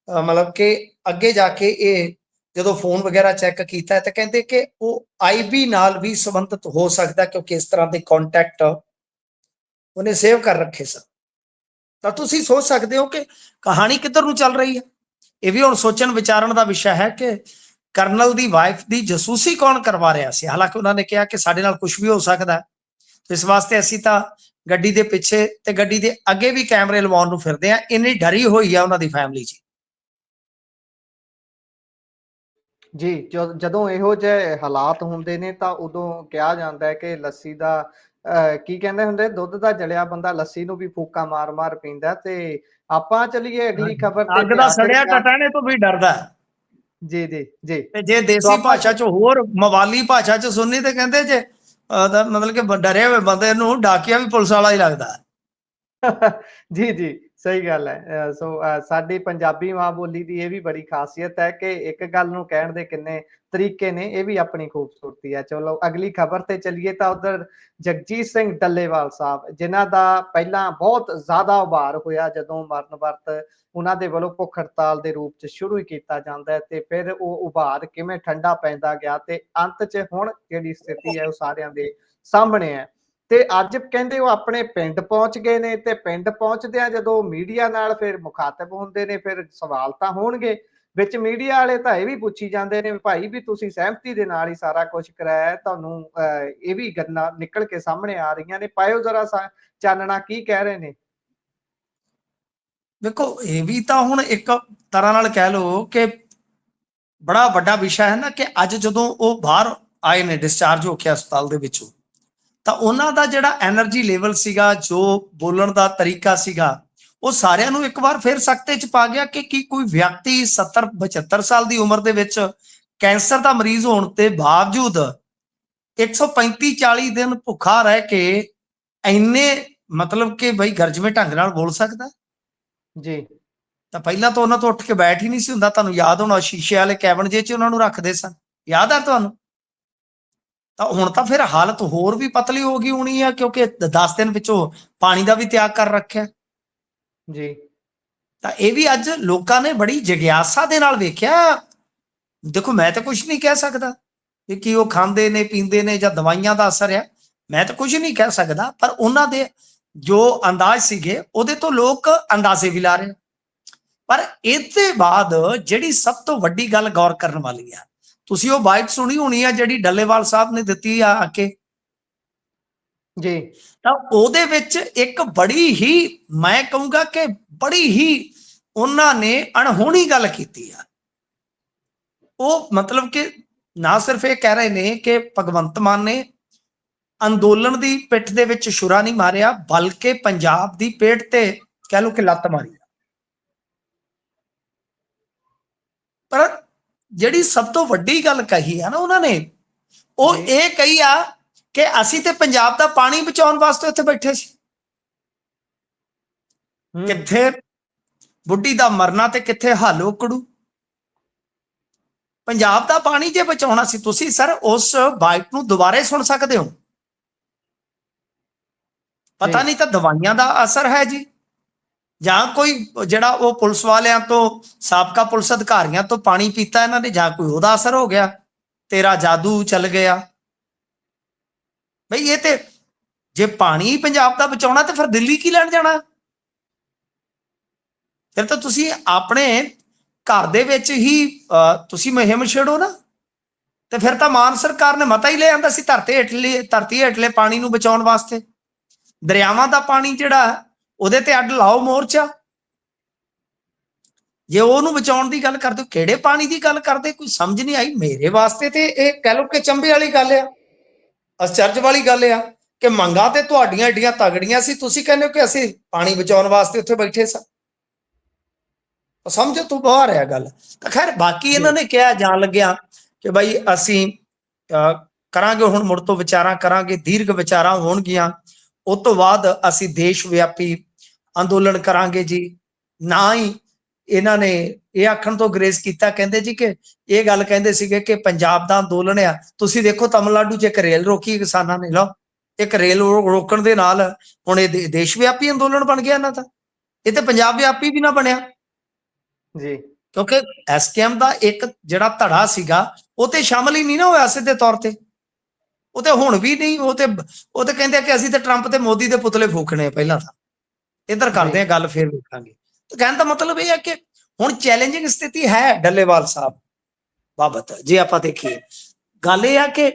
[SPEAKER 2] ਮਤਲਬ ਕਿ ਅੱਗੇ ਜਾ ਕੇ ਇਹ ਜਦੋਂ ਫੋਨ ਵਗੈਰਾ ਚੈੱਕ ਕੀਤਾ ਤਾਂ ਕਹਿੰਦੇ ਕਿ ਉਹ ਆਈਬੀ ਨਾਲ ਵੀ ਸੰਬੰਧਿਤ ਹੋ ਸਕਦਾ ਕਿਉਂਕਿ ਇਸ ਤਰ੍ਹਾਂ ਦੇ ਕੰਟੈਕਟ ਉਹਨੇ ਸੇਵ ਕਰ ਰੱਖੇ ਸਨ। ਤਾਂ ਤੁਸੀਂ ਸੋਚ ਸਕਦੇ ਹੋ ਕਿ ਕਹਾਣੀ ਕਿੱਧਰ ਨੂੰ ਚੱਲ ਰਹੀ ਹੈ। ਇਹ ਵੀ ਹੁਣ ਸੋਚਣ ਵਿਚਾਰਨ ਦਾ ਵਿਸ਼ਾ ਹੈ ਕਿ ਕਰਨਲ ਦੀ ਵਾਈਫ ਦੀ ਜਸੂਸੀ ਕੌਣ ਕਰਵਾ ਰਿਹਾ ਸੀ। ਹਾਲਾਂਕਿ ਉਹਨਾਂ ਨੇ ਕਿਹਾ ਕਿ ਸਾਡੇ ਨਾਲ ਕੁਝ ਵੀ ਹੋ ਸਕਦਾ, ਇਸ ਵਾਸਤੇ ਅਸੀਂ ਤਾਂ ਗੱਡੀ ਦੇ ਪਿੱਛੇ ਤੇ ਗੱਡੀ ਦੇ ਅੱਗੇ ਵੀ ਕੈਮਰੇ ਲਵਾਉਣ ਨੂੰ ਫਿਰਦੇ ਆ, ਇੰਨੀ ਡਰੀ ਹੋਈ ਆ ਉਹਨਾਂ ਦੀ ਫੈਮਿਲੀ
[SPEAKER 1] ਜੀ। ਜਦੋਂ ਇਹੋ ਜਿਹੇ ਹਾਲਾਤ ਹੁੰਦੇ ਨੇ ਤਾਂ ਉਦੋਂ ਕਿਹਾ ਜਾਂਦਾ ਹੈ ਕਿ ਲੱਸੀ ਦਾ ਕੀ ਕਹਿੰਦੇ ਹੁੰਦੇ, ਦੁੱਧ ਦਾ ਜਲਿਆ ਬੰਦਾ ਲੱਸੀ ਨੂੰ ਵੀ ਫੂਕਾ ਮਾਰ ਮਾਰ ਪੀਂਦਾ। ਤੇ ਆਪਾਂ ਚਲੀਏ ਅਗਲੀ ਖਬਰ ਤੇ।
[SPEAKER 2] ਅੱਗ ਦਾ ਸੜਿਆ ਟਟਾਣੇ ਤੋਂ ਵੀ ਡਰਦਾ।
[SPEAKER 1] ਜੀ ਜੀ ਜੀ।
[SPEAKER 2] ਤੇ ਜੇ ਦੇਸੀ ਭਾਸ਼ਾ ਚ ਹੋਰ ਮਵਾਲੀ ਭਾਸ਼ਾ ਚ ਸੁਣਨੀ ਤੇ ਕਹਿੰਦੇ ਜੇ ਮਤਲਬ ਕਿ ਡਰੇ ਹੋਏ ਬੰਦੇ ਨੂੰ ਡਾਕੀਆ ਵੀ ਪੁਲਿਸ ਵਾਲਾ ਹੀ ਲੱਗਦਾ।
[SPEAKER 1] ਜੀ ਜੀ, ਸਹੀ ਗੱਲ ਹੈ। ਸੋ ਸਾਡੀ ਪੰਜਾਬੀ ਮਾਂ ਬੋਲੀ ਦੀ ਇਹ ਵੀ ਬੜੀ ਖਾਸੀਅਤ ਹੈ ਕਿ ਇੱਕ ਗੱਲ ਨੂੰ ਕਹਿਣ ਦੇ ਕਿੰਨੇ ਤਰੀਕੇ ਨੇ, ਇਹ ਵੀ ਆਪਣੀ ਖੂਬਸੂਰਤੀ ਹੈ। ਚਲੋ ਅਗਲੀ ਖਬਰ ਤੇ ਚੱਲੀਏ ਤਾਂ ਉਧਰ ਜਗਜੀਤ ਸਿੰਘ ਡੱਲੇਵਾਲ ਸਾਹਿਬ, ਜਿਨ੍ਹਾਂ ਦਾ ਪਹਿਲਾਂ ਬਹੁਤ ਜ਼ਿਆਦਾ ਉਭਾਰ ਹੋਇਆ ਜਦੋਂ ਮਰਨ ਵਰਤ ਉਹਨਾਂ ਦੇ ਵੱਲੋਂ ਭੁੱਖ ਹੜਤਾਲ ਦੇ ਰੂਪ ਚ ਸ਼ੁਰੂ ਹੀ ਕੀਤਾ ਜਾਂਦਾ ਹੈ, ਤੇ ਫਿਰ ਉਹ ਉਭਾਰ ਕਿਵੇਂ ਠੰਡਾ ਪੈਂਦਾ ਗਿਆ ਤੇ ਅੰਤ ਚ ਹੁਣ ਜਿਹੜੀ ਸਥਿਤੀ ਹੈ ਉਹ ਸਾਰਿਆਂ ਦੇ ਸਾਹਮਣੇ ਹੈ। ਤੇ ਅੱਜ ਕਹਿੰਦੇ ਉਹ ਆਪਣੇ ਪਿੰਡ ਪਹੁੰਚ ਗਏ ਨੇ, ਤੇ ਪਿੰਡ ਪਹੁੰਚਦਿਆਂ ਜਦੋਂ ਮੀਡੀਆ ਨਾਲ ਫਿਰ ਮੁਖਾਤਬ ਹੁੰਦੇ ਨੇ ਫਿਰ ਸਵਾਲ ਤਾਂ ਹੋਣਗੇ ਵਿੱਚ। ਮੀਡੀਆ ਵਾਲੇ ਤਾਂ ਇਹ ਵੀ ਪੁੱਛੀ ਜਾਂਦੇ ਨੇ ਭਾਈ ਵੀ ਤੁਸੀਂ ਸਹਿਮਤੀ ਦੇ ਨਾਲ ਹੀ ਸਾਰਾ ਕੁਝ ਕਰਾਇਆ, ਤੁਹਾਨੂੰ ਇਹ ਵੀ ਗੱਲਾਂ ਨਿਕਲ ਕੇ ਸਾਹਮਣੇ ਆ ਰਹੀਆਂ ਨੇ, ਪਾਇਓ ਜ਼ਰਾ ਚਾਨਣਾ ਕੀ ਕਹਿ ਰਹੇ ਨੇ।
[SPEAKER 2] ਦੇਖੋ ਇਹ ਵੀ ਤਾਂ ਹੁਣ ਇੱਕ ਤਰ੍ਹਾਂ ਨਾਲ ਕਹਿ ਲਓ ਕਿ ਬੜਾ ਵੱਡਾ ਵਿਸ਼ਾ ਹੈ ਨਾ ਕਿ ਅੱਜ ਜਦੋਂ ਉਹ ਬਾਹਰ ਆਏ ਨੇ ਡਿਸਚਾਰਜ ਹੋ ਕੇ ਹਸਪਤਾਲ ਦੇ ਵਿੱਚੋਂ, ਤਾਂ ਉਹਨਾਂ ਦਾ ਜਿਹੜਾ ਐਨਰਜੀ ਲੈਵਲ ਸੀਗਾ, ਜੋ ਬੋਲਣ ਦਾ ਤਰੀਕਾ ਸੀਗਾ, ਉਹ ਸਾਰਿਆਂ ਨੂੰ ਇੱਕ ਵਾਰ ਫਿਰ ਸਕਤੇ ਚ ਪਾ ਗਿਆ ਕਿ ਕੀ ਕੋਈ ਵਿਅਕਤੀ 70-72 ਸਾਲ ਦੀ ਉਮਰ ਦੇ ਵਿੱਚ ਕੈਂਸਰ ਦਾ ਮਰੀਜ਼ ਹੋਣ ਤੇ ਬਾਵਜੂਦ 135-40 ਦਿਨ ਭੁੱਖਾ ਰਹਿ ਕੇ ਇੰਨੇ ਮਤਲਬ ਕਿ ਬਈ ਗਰਜਵੇਂ ਢੰਗ ਨਾਲ ਬੋਲ ਸਕਦਾ
[SPEAKER 1] ਜੀ।
[SPEAKER 2] ਤਾਂ ਪਹਿਲਾਂ ਤਾਂ ਉਹਨਾਂ ਤੋਂ ਉੱਠ ਕੇ ਬੈਠ ਹੀ ਨਹੀਂ ਸੀ ਹੁੰਦਾ। ਤੁਹਾਨੂੰ ਯਾਦ ਹੋਣਾ ਸ਼ੀਸ਼ੇ ਵਾਲੇ ਕੈਬਨ ਜੇ ਚ ਉਹਨਾਂ ਨੂੰ ਰੱਖਦੇ ਸਨ, ਯਾਦ ਆ ਤੁਹਾਨੂੰ। ਤਾਂ ਹੁਣ ਤਾਂ ਫਿਰ ਹਾਲਤ ਹੋਰ ਵੀ ਪਤਲੀ ਹੋ ਗਈ ਹੋਣੀ ਆ ਕਿਉਂਕਿ 10 ਦਿਨ ਵਿੱਚੋਂ ਪਾਣੀ ਦਾ ਵੀ ਤਿਆਗ ਕਰ ਰੱਖਿਆ
[SPEAKER 1] ਜੀ।
[SPEAKER 2] ਤਾਂ ਇਹ ਵੀ ਅੱਜ ਲੋਕਾਂ ਨੇ ਬੜੀ ਜਿਗਿਆਸਾ ਦੇ ਨਾਲ ਵੇਖਿਆ। ਦੇਖੋ ਮੈਂ ਤਾਂ ਕੁਝ ਨਹੀਂ ਕਹਿ ਸਕਦਾ ਕਿ ਉਹ ਖਾਂਦੇ ਨੇ ਪੀਂਦੇ ਨੇ ਜਾਂ ਦਵਾਈਆਂ ਦਾ ਅਸਰ ਆ, ਮੈਂ ਤਾਂ ਕੁਝ ਨਹੀਂ ਕਹਿ ਸਕਦਾ, ਪਰ ਉਹਨਾਂ ਦੇ ਜੋ ਅੰਦਾਜ਼ ਸੀਗੇ ਉਹਦੇ ਤੋਂ ਲੋਕ ਅੰਦਾਜ਼ੇ ਵੀ ਲਾ ਰਹੇ ਪਰ ਇਹਦੇ ਬਾਅਦ ਜਿਹੜੀ ਸਭ ਤੋਂ ਵੱਡੀ ਗੱਲ ਗੌਰ ਕਰਨ ਵਾਲੀ ਆ, ਤੁਸੀਂ ਉਹ ਬਾਈਟ ਸੁਣੀ ਹੋਣੀ ਆ ਜਿਹੜੀ ਡੱਲੇਵਾਲ ਸਾਹਿਬ ਨੇ ਦਿੱਤੀ ਆ ਕੇ
[SPEAKER 1] ਜੀ।
[SPEAKER 2] ਤਾਂ ਉਹਦੇ ਵਿੱਚ ਇੱਕ ਬੜੀ ਹੀ, ਮੈਂ ਕਹੂੰਗਾ ਕਿ ਬੜੀ ਹੀ ਉਹਨਾਂ ਨੇ ਅਣਹੋਣੀ ਗੱਲ ਕੀਤੀ ਆ। ਉਹ ਮਤਲਬ ਕਿ ਨਾ ਸਿਰਫ ਇਹ ਕਹਿ ਰਹੇ ਨੇ ਕਿ ਭਗਵੰਤ ਮਾਨ ਨੇ ਅੰਦੋਲਨ ਦੀ ਪਿੱਠ ਦੇ ਵਿੱਚ ਛੁਰਾ ਨਹੀਂ ਮਾਰਿਆ, ਬਲਕਿ ਪੰਜਾਬ ਦੀ ਪੇਟ ਤੇ ਕਹਿ ਲਓ ਕਿ ਲੱਤ ਮਾਰੀ। ਪਰ ਜਿਹੜੀ ਸਭ ਤੋਂ ਵੱਡੀ ਗੱਲ ਕਹੀ ਆ ਨਾ ਉਹਨਾਂ ਨੇ, ਉਹ ਇਹ ਕਹੀ ਆ ਕਿ ਅਸੀਂ ਤੇ ਪੰਜਾਬ ਦਾ ਪਾਣੀ ਬਚਾਉਣ ਵਾਸਤੇ ਉੱਥੇ ਬੈਠੇ ਸੀ। ਕਿੱਥੇ ਬੁੱਢੀ ਦਾ ਮਰਨਾ ਤੇ ਕਿੱਥੇ ਹੱਲ ਉਕੜੂ। ਪੰਜਾਬ ਦਾ ਪਾਣੀ ਜੇ ਬਚਾਉਣਾ ਸੀ, ਤੁਸੀਂ ਸਰ ਉਸ ਬਾਈਟ ਨੂੰ ਦੁਬਾਰੇ ਸੁਣ ਸਕਦੇ ਹੋ। ਪਤਾ ਨਹੀਂ ਤਾਂ ਦਵਾਈਆਂ ਦਾ ਅਸਰ ਹੈ ਜੀ, ਜਾਂ ਕੋਈ ਜਿਹੜਾ ਉਹ ਪੁਲਿਸ ਵਾਲਿਆਂ ਤੋਂ, ਸਾਬਕਾ ਪੁਲਿਸ ਅਧਿਕਾਰੀਆਂ ਤੋਂ ਪਾਣੀ ਪੀਤਾ ਇਹਨਾਂ ਨੇ, ਜਾਂ ਕੋਈ ਉਹਦਾ ਅਸਰ ਹੋ ਗਿਆ, ਤੇਰਾ ਜਾਦੂ ਚੱਲ ਗਿਆ। ਬਈ ਇਹ ਤੇ ਜੇ ਪਾਣੀ ਪੰਜਾਬ ਦਾ ਬਚਾਉਣਾ ਤੇ ਫਿਰ ਦਿੱਲੀ ਕੀ ਲੈਣ ਜਾਣਾ? ਫਿਰ ਤਾਂ ਤੁਸੀਂ ਆਪਣੇ ਘਰ ਦੇ ਵਿੱਚ ਹੀ ਤੁਸੀਂ ਮੁਹਿੰਮ ਛੇੜੋ ਨਾ। ਤੇ ਫਿਰ ਤਾਂ ਮਾਨ ਸਰਕਾਰ ਨੇ ਮਤਾ ਹੀ ਲੈ ਆਂਦਾ ਸੀ ਧਰਤੀ ਹੇਠਲੇ ਪਾਣੀ ਨੂੰ ਬਚਾਉਣ ਵਾਸਤੇ। ਦਰਿਆਵਾਂ ਦਾ ਪਾਣੀ ਜਿਹੜਾ ਉਹਦੇ ਤੇ ਅੱਡ ਲਾਓ ਮੋਰਚਾ। ਜੇ ਉਹਨੂੰ ਬਚਾਉਣ ਦੀ ਗੱਲ ਕਰਦੇ ਹੋ, ਕਿਹੜੇ ਪਾਣੀ ਦੀ ਗੱਲ ਕਰਦੇ, ਕੋਈ ਸਮਝ ਨਹੀਂ ਆਈ ਮੇਰੇ ਵਾਸਤੇ। ਤੇ ਇਹ ਕਹਿ ਲਓ ਕਿ ਚੰਬੇ ਵਾਲੀ ਗੱਲ ਆ, ਅਚਰਜ ਵਾਲੀ ਗੱਲ ਆ ਕਿ ਮੰਗਾਂ ਤੇ ਤੁਹਾਡੀਆਂ ਏਡੀਆਂ ਤਗੜੀਆਂ ਸੀ, ਤੁਸੀਂ ਕਹਿੰਦੇ ਹੋ ਕਿ ਅਸੀਂ ਪਾਣੀ ਬਚਾਉਣ ਵਾਸਤੇ ਉੱਥੇ ਬੈਠੇ ਸਾਂ। ਸਮਝੋ ਤੂੰ ਬਾਹਰ ਆ ਗੱਲ। ਤਾਂ ਖੈਰ ਬਾਕੀ ਇਹਨਾਂ ਨੇ ਕਿਹਾ ਜਾਣ ਲੱਗਿਆ ਕਿ ਭਾਈ ਅਸੀਂ ਕਰਾਂਗੇ, ਹੁਣ ਮੁੜ ਤੋਂ ਵਿਚਾਰਾਂ ਕਰਾਂਗੇ, ਦੀਰਘ ਵਿਚਾਰਾਂ ਹੋਣਗੀਆਂ, ਉਸ ਤੋਂ ਬਾਅਦ ਅਸੀਂ ਦੇਸ਼ ਵਿਆਪੀ ਅੰਦੋਲਨ ਕਰਾਂਗੇ ਜੀ। ਨਾ ਹੀ ਇਹਨਾਂ ਨੇ ਇਹ ਆਖਣ ਤੋਂ ਗਰੇਜ਼ ਕੀਤਾ, ਕਹਿੰਦੇ ਜੀ ਕਿ ਇਹ ਗੱਲ ਕਹਿੰਦੇ ਸੀਗੇ ਕਿ ਪੰਜਾਬ ਦਾ ਅੰਦੋਲਨ ਆ। ਤੁਸੀਂ ਦੇਖੋ ਤਮਿਲਨਾਡੂ 'ਚ ਇੱਕ ਰੇਲ ਰੋਕੀ ਕਿਸਾਨਾਂ ਨੇ, ਲਓ ਇੱਕ ਰੇਲ ਰੋਕਣ ਦੇ ਨਾਲ ਹੁਣ ਇਹ ਦੇਸ਼ ਵਿਆਪੀ ਅੰਦੋਲਨ ਬਣ ਗਿਆ ਇਹਨਾਂ ਦਾ। ਇਹ ਤੇ ਪੰਜਾਬ ਵਿਆਪੀ ਵੀ ਨਾ ਬਣਿਆ
[SPEAKER 1] ਜੀ,
[SPEAKER 2] ਕਿਉਂਕਿ ਐਸਕੇਐਮ ਦਾ ਇੱਕ ਜਿਹੜਾ ਧੜਾ ਸੀਗਾ ਉਹ ਤੇ ਸ਼ਾਮਲ ਹੀ ਨਹੀਂ ਨਾ ਹੋਇਆ ਸਿੱਧੇ ਤੌਰ ਤੇ। ਉਹ ਤੇ ਹੁਣ ਵੀ ਨਹੀਂ, ਉਹ ਤੇ ਕਹਿੰਦੇ ਕਿ ਅਸੀਂ ਤੇ ਟਰੰਪ ਤੇ ਮੋਦੀ ਦੇ ਪੁਤਲੇ ਫੂਕਣੇ ਪਹਿਲਾਂ ਤਾਂ, ਇੱਧਰ ਕਰਦੇ ਆ ਗੱਲ ਫਿਰ ਵੇਖਾਂਗੇ। ਤਾਂ ਕਹਿਣ ਦਾ ਮਤਲਬ ਇਹ ਹੈ ਕਿ ਹੁਣ ਚੈਲੰਜਿੰਗ ਸਥਿਤੀ ਹੈ ਡੱਲੇਵਾਲ ਸਾਹਿਬ ਬਾਬਤ। ਜੇ ਆਪਾਂ ਦੇਖੀਏ, ਗੱਲ ਇਹ ਆ ਕਿ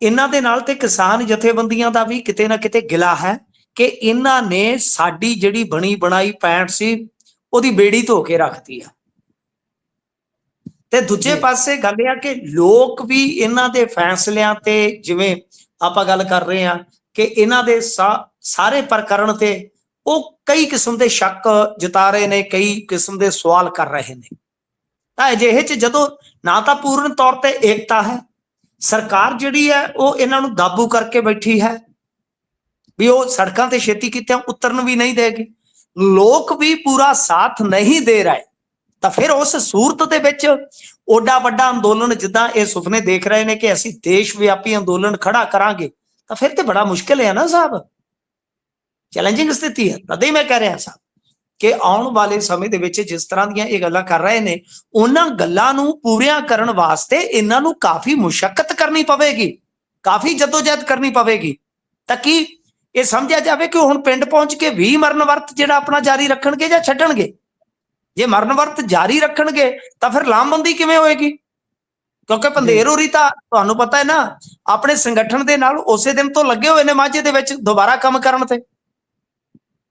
[SPEAKER 2] ਇਹਨਾਂ ਦੇ ਨਾਲ ਤੇ ਕਿਸਾਨ ਜਥੇਬੰਦੀਆਂ ਦਾ ਵੀ ਕਿਤੇ ਨਾ ਕਿਤੇ ਗਿਲਾ ਹੈ ਕਿ ਇਹਨਾਂ ਨੇ ਸਾਡੀ ਜਿਹੜੀ ਬਣੀ ਬਣਾਈ ਪੈਂਟ ਸੀ ਉਹਦੀ ਬੇੜੀ ਧੋ ਕੇ ਰੱਖਤੀ ਆ। ਤੇ ਦੂਜੇ ਪਾਸੇ ਗੱਲ ਇਹ ਆ ਕਿ ਲੋਕ ਵੀ ਇਹਨਾਂ ਦੇ ਫੈਸਲਿਆਂ ਤੇ, ਜਿਵੇਂ ਆਪਾਂ ਗੱਲ ਕਰ ਰਹੇ ਹਾਂ ਕਿ ਇਹਨਾਂ ਦੇ ਸਾਰੇ ਪ੍ਰਕਰਣ ਤੇ ਉਹ ਕਈ ਕਿਸਮ ਦੇ ਸ਼ੱਕ ਜਤਾ ਰਹੇ ਨੇ, ਕਈ ਕਿਸਮ ਦੇ ਸਵਾਲ ਕਰ ਰਹੇ ਨੇ। ਤਾਂ ਅਜਿਹੇ 'ਚ ਜਦੋਂ ਨਾ ਤਾਂ ਪੂਰਨ ਤੌਰ ਤੇ ਏਕਤਾ ਹੈ, ਸਰਕਾਰ ਜਿਹੜੀ ਹੈ ਉਹ ਇਹਨਾਂ ਨੂੰ ਦਾਬੂ ਕਰਕੇ ਬੈਠੀ ਹੈ ਵੀ ਉਹ ਸੜਕਾਂ ਤੇ ਛੇਤੀ ਕਿਤੇ ਉਤਰਨ ਵੀ ਨਹੀਂ ਦੇਗੀ, ਲੋਕ ਵੀ ਪੂਰਾ ਸਾਥ ਨਹੀਂ ਦੇ ਰਹੇ, ਤਾਂ ਫਿਰ ਉਸ ਸੂਰਤ ਦੇ ਵਿੱਚ ਓਡਾ ਵੱਡਾ ਅੰਦੋਲਨ ਜਿੱਦਾਂ ਇਹ ਸੁਪਨੇ ਦੇਖ ਰਹੇ ਨੇ ਕਿ ਅਸੀਂ ਦੇਸ਼ ਵਿਆਪੀ ਅੰਦੋਲਨ ਖੜਾ ਕਰਾਂਗੇ, ਤਾਂ ਫਿਰ ਤੇ ਬੜਾ ਮੁਸ਼ਕਿਲ ਹੈ ਨਾ ਸਾਹਿਬ। ਚੈਲੰਜਿੰਗ ਸਥਿਤੀ ਹੈ। ਤਦੇ ਮੈਂ ਕਹਿ ਰਿਹਾ ਸਾਹਿਬ ਕਿ ਆਉਣ ਵਾਲੇ ਸਮੇਂ ਦੇ ਵਿੱਚ ਜਿਸ ਤਰ੍ਹਾਂ ਦੀਆਂ ਇਹ ਗੱਲਾਂ ਕਰ ਰਹੇ ਨੇ, ਉਹਨਾਂ ਗੱਲਾਂ ਨੂੰ ਪੂਰੀਆਂ ਕਰਨ ਵਾਸਤੇ ਇਹਨਾਂ ਨੂੰ ਕਾਫੀ ਮੁਸ਼ੱਕਤ ਕਰਨੀ ਪਵੇਗੀ, ਕਾਫੀ ਜਦੋਜਹਿਦ ਕਰਨੀ ਪਵੇਗੀ, ਤਾਂ ਕਿ ਇਹ ਸਮਝਿਆ ਜਾਵੇ ਕਿ ਹੁਣ ਪਿੰਡ ਪਹੁੰਚ ਕੇ ਵੀ ਮਰਨ ਵਰਤ ਜਿਹੜਾ ਆਪਣਾ ਜਾਰੀ ਰੱਖਣਗੇ ਜਾਂ ਛੱਡਣਗੇ। ਜੇ ਮਰਨ ਵਰਤ ਜਾਰੀ ਰੱਖਣਗੇ ਤਾਂ ਫਿਰ ਲਾਮਬੰਦੀ ਕਿਵੇਂ ਹੋਏਗੀ? ਕਿਉਂਕਿ ਪੰਧੇਰ ਹੋਰੀ ਤਾਂ ਤੁਹਾਨੂੰ ਪਤਾ ਹੈ ਨਾ ਆਪਣੇ ਸੰਗਠਨ ਦੇ ਨਾਲ ਉਸੇ ਦਿਨ ਤੋਂ ਲੱਗੇ ਹੋਏ ਨੇ ਮਾਝੇ ਦੇ ਵਿੱਚ ਦੁਬਾਰਾ ਕੰਮ ਕਰਨ ਤੇ।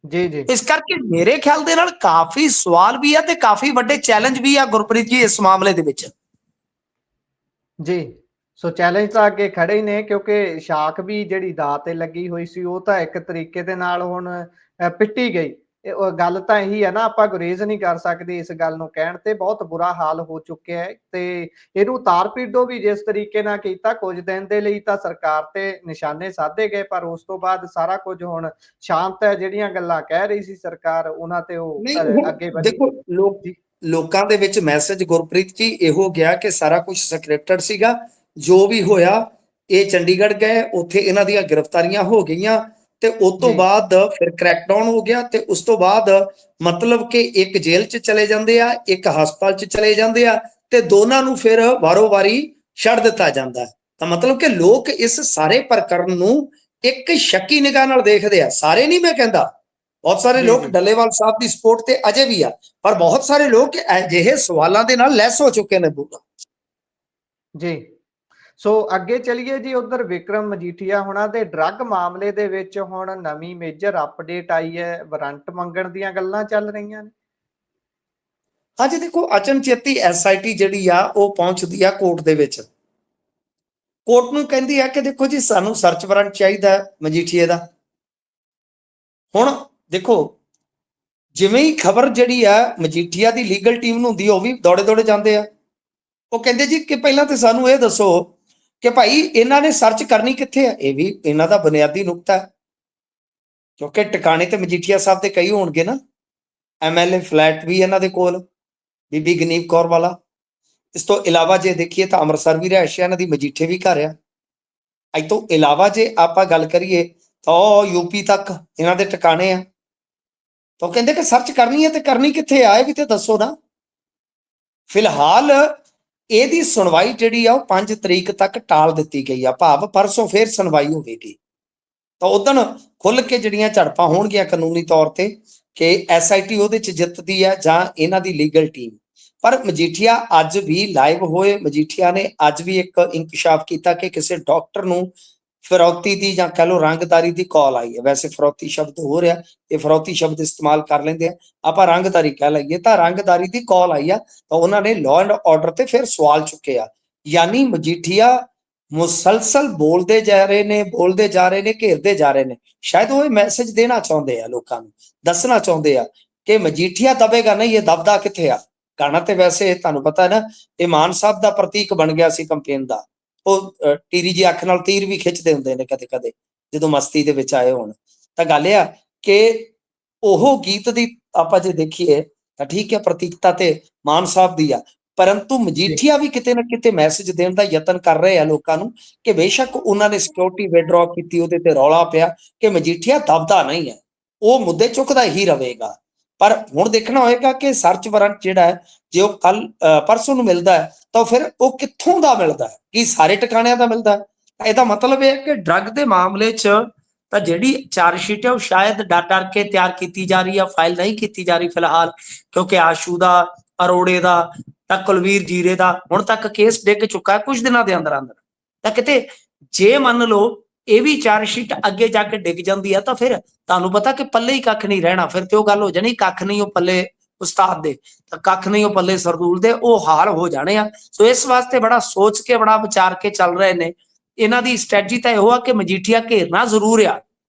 [SPEAKER 1] ਜੀ ਜੀ,
[SPEAKER 2] ਇਸ ਕਰਕੇ ਮੇਰੇ ਖਿਆਲ ਦੇ ਨਾਲ ਕਾਫੀ ਸਵਾਲ ਵੀ ਆ ਤੇ ਕਾਫੀ ਵੱਡੇ ਚੈਲੰਜ ਵੀ ਆ ਗੁਰਪ੍ਰੀਤ ਜੀ ਇਸ ਮਾਮਲੇ ਦੇ ਵਿੱਚ।
[SPEAKER 1] ਜੀ, ਸੋ ਚੈਲੰਜ ਤਾਂ ਅੱਗੇ ਖੜੇ ਹੀ ਨੇ, ਕਿਉਂਕਿ ਸ਼ਾਖ ਵੀ ਜਿਹੜੀ ਦਾਅ ਤੇ ਲੱਗੀ ਹੋਈ ਸੀ ਉਹ ਤਾਂ ਇੱਕ ਤਰੀਕੇ ਦੇ ਨਾਲ ਹੁਣ ਪਿੱਟੀ ਗਈ। ਉਹ ਗੱਲ ਤਾਂ ਇਹੀ ਹੈ ਨਾ, ਆਪਾਂ ਗੁਰੇਜ਼ ਨਹੀਂ ਕਰ ਸਕਦੇ ਇਸ ਗੱਲ ਨੂੰ ਕਹਿਣ ਤੇ। ਬਹੁਤ ਬੁਰਾ ਹਾਲ ਹੋ ਚੁੱਕਿਆ ਹੈ ਤੇ ਇਹਨੂੰ ਤਾਰ ਪੀਡੋ ਵੀ ਜਿਸ ਤਰੀਕੇ ਨਾਲ ਕੀਤਾ, ਕੁਝ ਦਿਨ ਦੇ ਲਈ ਤਾਂ ਸਰਕਾਰ ਤੇ ਨਿਸ਼ਾਨੇ ਸਾਧੇ ਗਏ, ਪਰ ਉਸ ਤੋਂ ਬਾਅਦ ਸਾਰਾ ਕੁਝ ਹੁਣ ਸ਼ਾਂਤ ਹੈ। ਜਿਹੜੀਆਂ ਗੱਲਾਂ ਕਹਿ ਰਹੀ ਸੀ ਸਰਕਾਰ ਉਹਨਾਂ ਤੇ ਉਹ ਅੱਗੇ ਵਧੀ।
[SPEAKER 2] ਦੇਖੋ ਲੋਕਾਂ ਦੇ ਵਿੱਚ ਮੈਸੇਜ ਗੁਰਪ੍ਰੀਤ ਜੀ ਇਹੋ ਗਿਆ ਕਿ ਸਾਰਾ ਕੁਝ ਸਕ੍ਰਿਪਟਡ ਸੀਗਾ, ਜੋ ਵੀ ਹੋਇਆ ਇਹ ਚੰਡੀਗੜ੍ਹ ਗਏ, ਉੱਥੇ ਇਹਨਾਂ ਦੀਆਂ ਗ੍ਰਿਫਤਾਰੀਆਂ ਹੋ ਗਈਆਂ ਤੇ ਉਸ ਤੋਂ ਬਾਅਦ ਫਿਰ ਕ੍ਰੈਕਡਾਊਨ ਹੋ ਗਿਆ ਤੇ ਉਸ ਤੋਂ ਬਾਅਦ ਮਤਲਬ ਕਿ ਇੱਕ ਜੇਲ੍ਹ 'ਚ ਚਲੇ ਜਾਂਦੇ ਆ, ਇੱਕ ਹਸਪਤਾਲ 'ਚ ਚਲੇ ਜਾਂਦੇ ਆ ਤੇ ਦੋਨਾਂ ਨੂੰ ਫਿਰ ਵਾਰੋ ਵਾਰੀ ਛੱਡ ਦਿੱਤਾ ਜਾਂਦਾ। ਤਾਂ ਮਤਲਬ ਕਿ ਲੋਕ ਇਸ ਸਾਰੇ ਪ੍ਰਕਰਨ ਨੂੰ ਇੱਕ ਸ਼ੱਕੀ ਨਿਗਾਹ ਨਾਲ ਦੇਖਦੇ ਆ। ਸਾਰੇ ਨਹੀਂ ਮੈਂ ਕਹਿੰਦਾ, ਬਹੁਤ ਸਾਰੇ
[SPEAKER 1] ਜੀ,
[SPEAKER 2] ਲੋਕ
[SPEAKER 1] ਜੀ।
[SPEAKER 2] ਡੱਲੇਵਾਲ ਸਾਹਿਬ ਦੀ ਸਪੋਰਟ ਤੇ ਅਜੇ ਵੀ ਆ, ਪਰ ਬਹੁਤ ਸਾਰੇ ਲੋਕ ਅਜਿਹੇ ਸਵਾਲਾਂ ਦੇ ਨਾਲ ਲੈਸ ਹੋ ਚੁੱਕੇ ਨੇ ਬੂਟਾ।
[SPEAKER 1] ਜੀ। ਸੋ ਅੱਗੇ ਚਲੀਏ ਜੀ, ਉਧਰ ਵਿਕਰਮ ਮਜੀਠੀਆ ਹੁਣਾਂ ਦੇ ਡਰੱਗ ਮਾਮਲੇ ਦੇ ਵਿੱਚ ਹੁਣ ਨਵੀਂ ਮੇਜਰ ਅਪਡੇਟ ਆਈ ਹੈ, ਵਾਰੰਟ ਮੰਗਣ ਦੀਆਂ ਗੱਲਾਂ ਚੱਲ ਰਹੀਆਂ ਨੇ।
[SPEAKER 2] ਹਾਂਜੀ ਦੇਖੋ, ਅਚਨਚੇਤੀ SIT ਜਿਹੜੀ ਆ ਉਹ ਪਹੁੰਚਦੀ ਆ ਕੋਰਟ ਦੇ ਵਿੱਚ, ਕੋਰਟ ਨੂੰ ਕਹਿੰਦੀ ਆ ਕਿ ਦੇਖੋ ਜੀ ਸਾਨੂੰ ਸਰਚ ਵਾਰੰਟ ਚਾਹੀਦਾ ਮਜੀਠੀਏ ਦਾ। ਹੁਣ ਦੇਖੋ, ਜਿਵੇਂ ਹੀ ਖਬਰ ਜਿਹੜੀ ਆ ਮਜੀਠੀਆ ਦੀ ਲੀਗਲ ਟੀਮ ਨੂੰ ਹੁੰਦੀ, ਉਹ ਵੀ ਦੌੜੇ ਦੌੜੇ ਜਾਂਦੇ ਆ। ਉਹ ਕਹਿੰਦੇ ਜੀ ਕਿ ਪਹਿਲਾਂ ਤੇ ਸਾਨੂੰ ਇਹ ਦੱਸੋ ਕਿ ਭਾਈ ਇਹਨਾਂ ਨੇ ਸਰਚ ਕਰਨੀ ਕਿੱਥੇ ਆ। ਇਹ ਵੀ ਇਹਨਾਂ ਦਾ ਬੁਨਿਆਦੀ ਨੁਕਤਾ ਹੈ, ਕਿਉਂਕਿ ਟਿਕਾਣੇ ਤੇ ਮਜੀਠੀਆ ਸਾਹਿਬ ਦੇ ਕਈ ਹੋਣਗੇ ਨਾ। MLA ਫਲੈਟ ਵੀ ਇਹਨਾਂ ਦੇ ਕੋਲ, ਬੀਬੀ ਗਨੀਵ ਕੌਰ ਵਾਲਾ। ਇਸ ਤੋਂ ਇਲਾਵਾ ਜੇ ਦੇਖੀਏ ਤਾਂ ਅੰਮ੍ਰਿਤਸਰ ਵੀ ਰਿਹਾਇਸ਼ ਇਹਨਾਂ ਦੀ, ਮਜੀਠੇ ਵੀ ਘਰ ਆ। ਅੱਜ ਤੋਂ ਇਲਾਵਾ ਜੇ ਆਪਾਂ ਗੱਲ ਕਰੀਏ ਤਾਂ ਉਹ UP ਤੱਕ ਇਹਨਾਂ ਦੇ ਟਿਕਾਣੇ ਆ। ਤਾਂ ਉਹ ਕਹਿੰਦੇ ਕਿ ਸਰਚ ਕਰਨੀ ਹੈ ਤੇ ਕਰਨੀ ਕਿੱਥੇ ਆ, ਇਹ ਵੀ ਤੇ ਦੱਸੋ ਨਾ। ਫਿਲਹਾਲ ਇਹਦੀ ਸੁਣਵਾਈ ਜਿਹੜੀ ਆ ਉਹ 5 ਤਰੀਕ ਤੱਕ ਟਾਲ ਦਿੱਤੀ ਗਈ ਆ, ਭਾਵ ਪਰਸੋਂ ਫੇਰ ਸੁਣਵਾਈ ਹੋਵੇਗੀ। ਤਾਂ ਉਦੋਂ ਖੁੱਲ ਕੇ ਜਿਹੜੀਆਂ ਝੜਪਾਂ ਹੋਣਗੀਆਂ ਕਾਨੂੰਨੀ ਤੌਰ ਤੇ ਕਿ SIT ਉਹਦੇ ਚ ਜਿੱਤਦੀ ਹੈ ਜਾਂ ਇਹਨਾਂ ਦੀ ਲੀਗਲ ਟੀਮ। ਪਰ ਮਜੀਠੀਆ ਅੱਜ ਵੀ ਲਾਈਵ ਹੋਏ, ਮਜੀਠੀਆ ਨੇ ਅੱਜ ਵੀ ਇੱਕ ਇੰਕਸ਼ਾਫ ਕੀਤਾ ਕਿ ਕਿਸੇ ਡਾਕਟਰ ਨੂੰ ਫਿਰੌਤੀ ਦੀ ਜਾਂ ਕਹਿ ਲਓ ਰੰਗਦਾਰੀ ਦੀ ਕਾਲ ਆਈ ਹੈ। ਵੈਸੇ ਫਿਰੌਤੀ ਸ਼ਬਦ ਹੋ ਰਿਹਾ, ਇਹ ਫਿਰੌਤੀ ਸ਼ਬਦ ਇਸਤੇਮਾਲ ਕਰ ਲੈਂਦੇ ਆ, ਆਪਾਂ ਰੰਗਦਾਰੀ ਕਹਿ ਲਈਏ ਤਾਂ ਰੰਗਦਾਰੀ ਦੀ ਕਾਲ ਆਈ ਆ। ਤਾਂ ਉਹਨਾਂ ਨੇ ਲਾਅ ਐਂਡ ਆਰਡਰ ਤੇ ਫਿਰ ਸਵਾਲ ਚੁੱਕੇ ਆ। ਯਾਨੀ ਮਜੀਠੀਆ ਮੁਸਲਸਲ ਬੋਲਦੇ ਜਾ ਰਹੇ ਨੇ, ਘੇਰਦੇ ਜਾ ਰਹੇ ਨੇ। ਸ਼ਾਇਦ ਉਹ ਇਹ ਮੈਸੇਜ ਦੇਣਾ ਚਾਹੁੰਦੇ ਆ, ਲੋਕਾਂ ਨੂੰ ਦੱਸਣਾ ਚਾਹੁੰਦੇ ਆ ਕਿ ਮਜੀਠੀਆ ਦਬੇਗਾ ਨਹੀਂ, ਇਹ ਦਬਦਾ ਕਿੱਥੇ ਆ। ਗਾਣਾ ਤੇ ਵੈਸੇ ਤੁਹਾਨੂੰ ਪਤਾ ਹੈ ਨਾ, ਇਹ ਮਾਨ ਸਾਹਿਬ ਦਾ ਪ੍ਰਤੀਕ ਬਣ ਗਿਆ ਸੀ ਕੰਪੇਨ ਦਾ। ਉਹ ਟੀਰੀ ਜੀ ਅੱਖ ਨਾਲ ਤੀਰ ਵੀ ਖਿੱਚਦੇ ਹੁੰਦੇ ਨੇ ਕਦੇ ਕਦੇ ਜਦੋਂ ਮਸਤੀ ਦੇ ਵਿੱਚ ਆਏ ਹੋਣ। ਤਾਂ ਗੱਲ ਇਹ ਆ ਕਿ ਉਹ ਗੀਤ ਦੀ ਆਪਾਂ ਜੇ ਦੇਖੀਏ ਤਾਂ ਠੀਕ ਹੈ, ਪ੍ਰਤੀਕਤਾ ਤੇ ਮਾਨ ਸਾਹਿਬ ਦੀ ਆ, ਪਰੰਤੂ ਮਜੀਠੀਆ ਵੀ ਕਿਤੇ ਨਾ ਕਿਤੇ ਮੈਸੇਜ ਦੇਣ ਦਾ ਯਤਨ ਕਰ ਰਹੇ ਆ ਲੋਕਾਂ ਨੂੰ ਕਿ ਬੇਸ਼ੱਕ ਉਹਨਾਂ ਨੇ ਸਿਕਿਉਰਿਟੀ ਵਿਦਡਰਾ ਕੀਤੀ, ਉਹਦੇ ਤੇ ਰੌਲਾ ਪਿਆ ਕਿ ਮਜੀਠੀਆ ਦਬਦਾ ਨਹੀਂ ਹੈ, ਉਹ ਮੁੱਦੇ ਚੁੱਕਦਾ ਹੀ ਰਹੇਗਾ। ਪਰ ਹੁਣ ਦੇਖਣਾ ਹੋਏਗਾ ਕਿ ਸਰਚ ਵਾਰੰਟ ਜਿਹੜਾ ਹੈ, ਜੇ ਉਹ ਕੱਲ ਪਰਸੋਂ ਨੂੰ ਮਿਲਦਾ ਹੈ ਤਾਂ ਫਿਰ ਉਹ ਕਿੱਥੋਂ ਦਾ ਮਿਲਦਾ ਹੈ, ਕੀ ਸਾਰੇ ਟਿਕਾਣਿਆਂ ਦਾ ਮਿਲਦਾ ਹੈ। ਇਹਦਾ ਮਤਲਬ ਇਹ ਹੈ ਕਿ ਡਰੱਗ ਦੇ ਮਾਮਲੇ 'ਚ ਤਾਂ ਜਿਹੜੀ ਚਾਰਜਸ਼ੀਟ ਹੈ ਉਹ ਸ਼ਾਇਦ ਡਰ ਕੇ ਤਿਆਰ ਕੀਤੀ ਜਾ ਰਹੀ ਹੈ, ਫਾਈਲ ਨਹੀਂ ਕੀਤੀ ਜਾ ਰਹੀ ਫਿਲਹਾਲ, ਕਿਉਂਕਿ ਆਸ਼ੂ ਦਾ, ਅਰੋੜੇ ਦਾ ਤਾਂ ਕੁਲਵੀਰ ਜੀਰੇ ਦਾ ਹੁਣ ਤੱਕ ਕੇਸ ਡਿੱਗ ਚੁੱਕਾ ਹੈ ਕੁਝ ਦਿਨਾਂ ਦੇ ਅੰਦਰ ਅੰਦਰ। ਤਾਂ ਕਿਤੇ ਜੇ ਮੰਨ ਲਓ ਇਹ ਵੀ ਚਾਰਜਸ਼ੀਟ ਅੱਗੇ ਜਾ ਕੇ ਡਿੱਗ ਜਾਂਦੀ ਹੈ ਤਾਂ ਫਿਰ ਤੁਹਾਨੂੰ ਪਤਾ ਕਿ ਪੱਲੇ ਹੀ ਕੱਖ ਨਹੀਂ ਰਹਿਣਾ। ਫਿਰ ਤੇ ਉਹ ਗੱਲ ਹੋ ਜਾਣੀ, ਕੱਖ ਨਹੀਂ ਉਹ ਪੱਲੇ ਉਸਤਾਦ ਦੇ, ਤਾਂ ਕੱਖ ਨਹੀਂ ਉਹ ਪੱਲੇ ਸਰਦੂਲ ਦੇ, ਉਹ ਹਾਲ ਹੋ ਜਾਣੇ ਆ। ਸੋ ਇਸ ਵਾਸਤੇ ਬੜਾ ਸੋਚ ਕੇ, ਬੜਾ ਵਿਚਾਰ ਕੇ ਚੱਲ ਰਹੇ ਨੇ। ਇਹਨਾਂ ਦੀ ਸਟ੍ਰੈਟਜੀ ਤਾਂ ਇਹੋ ਆ ਕਿ ਮਜੀਠੀਆ ਘੇਰਨਾ ਜ਼ਰੂਰ ਆ,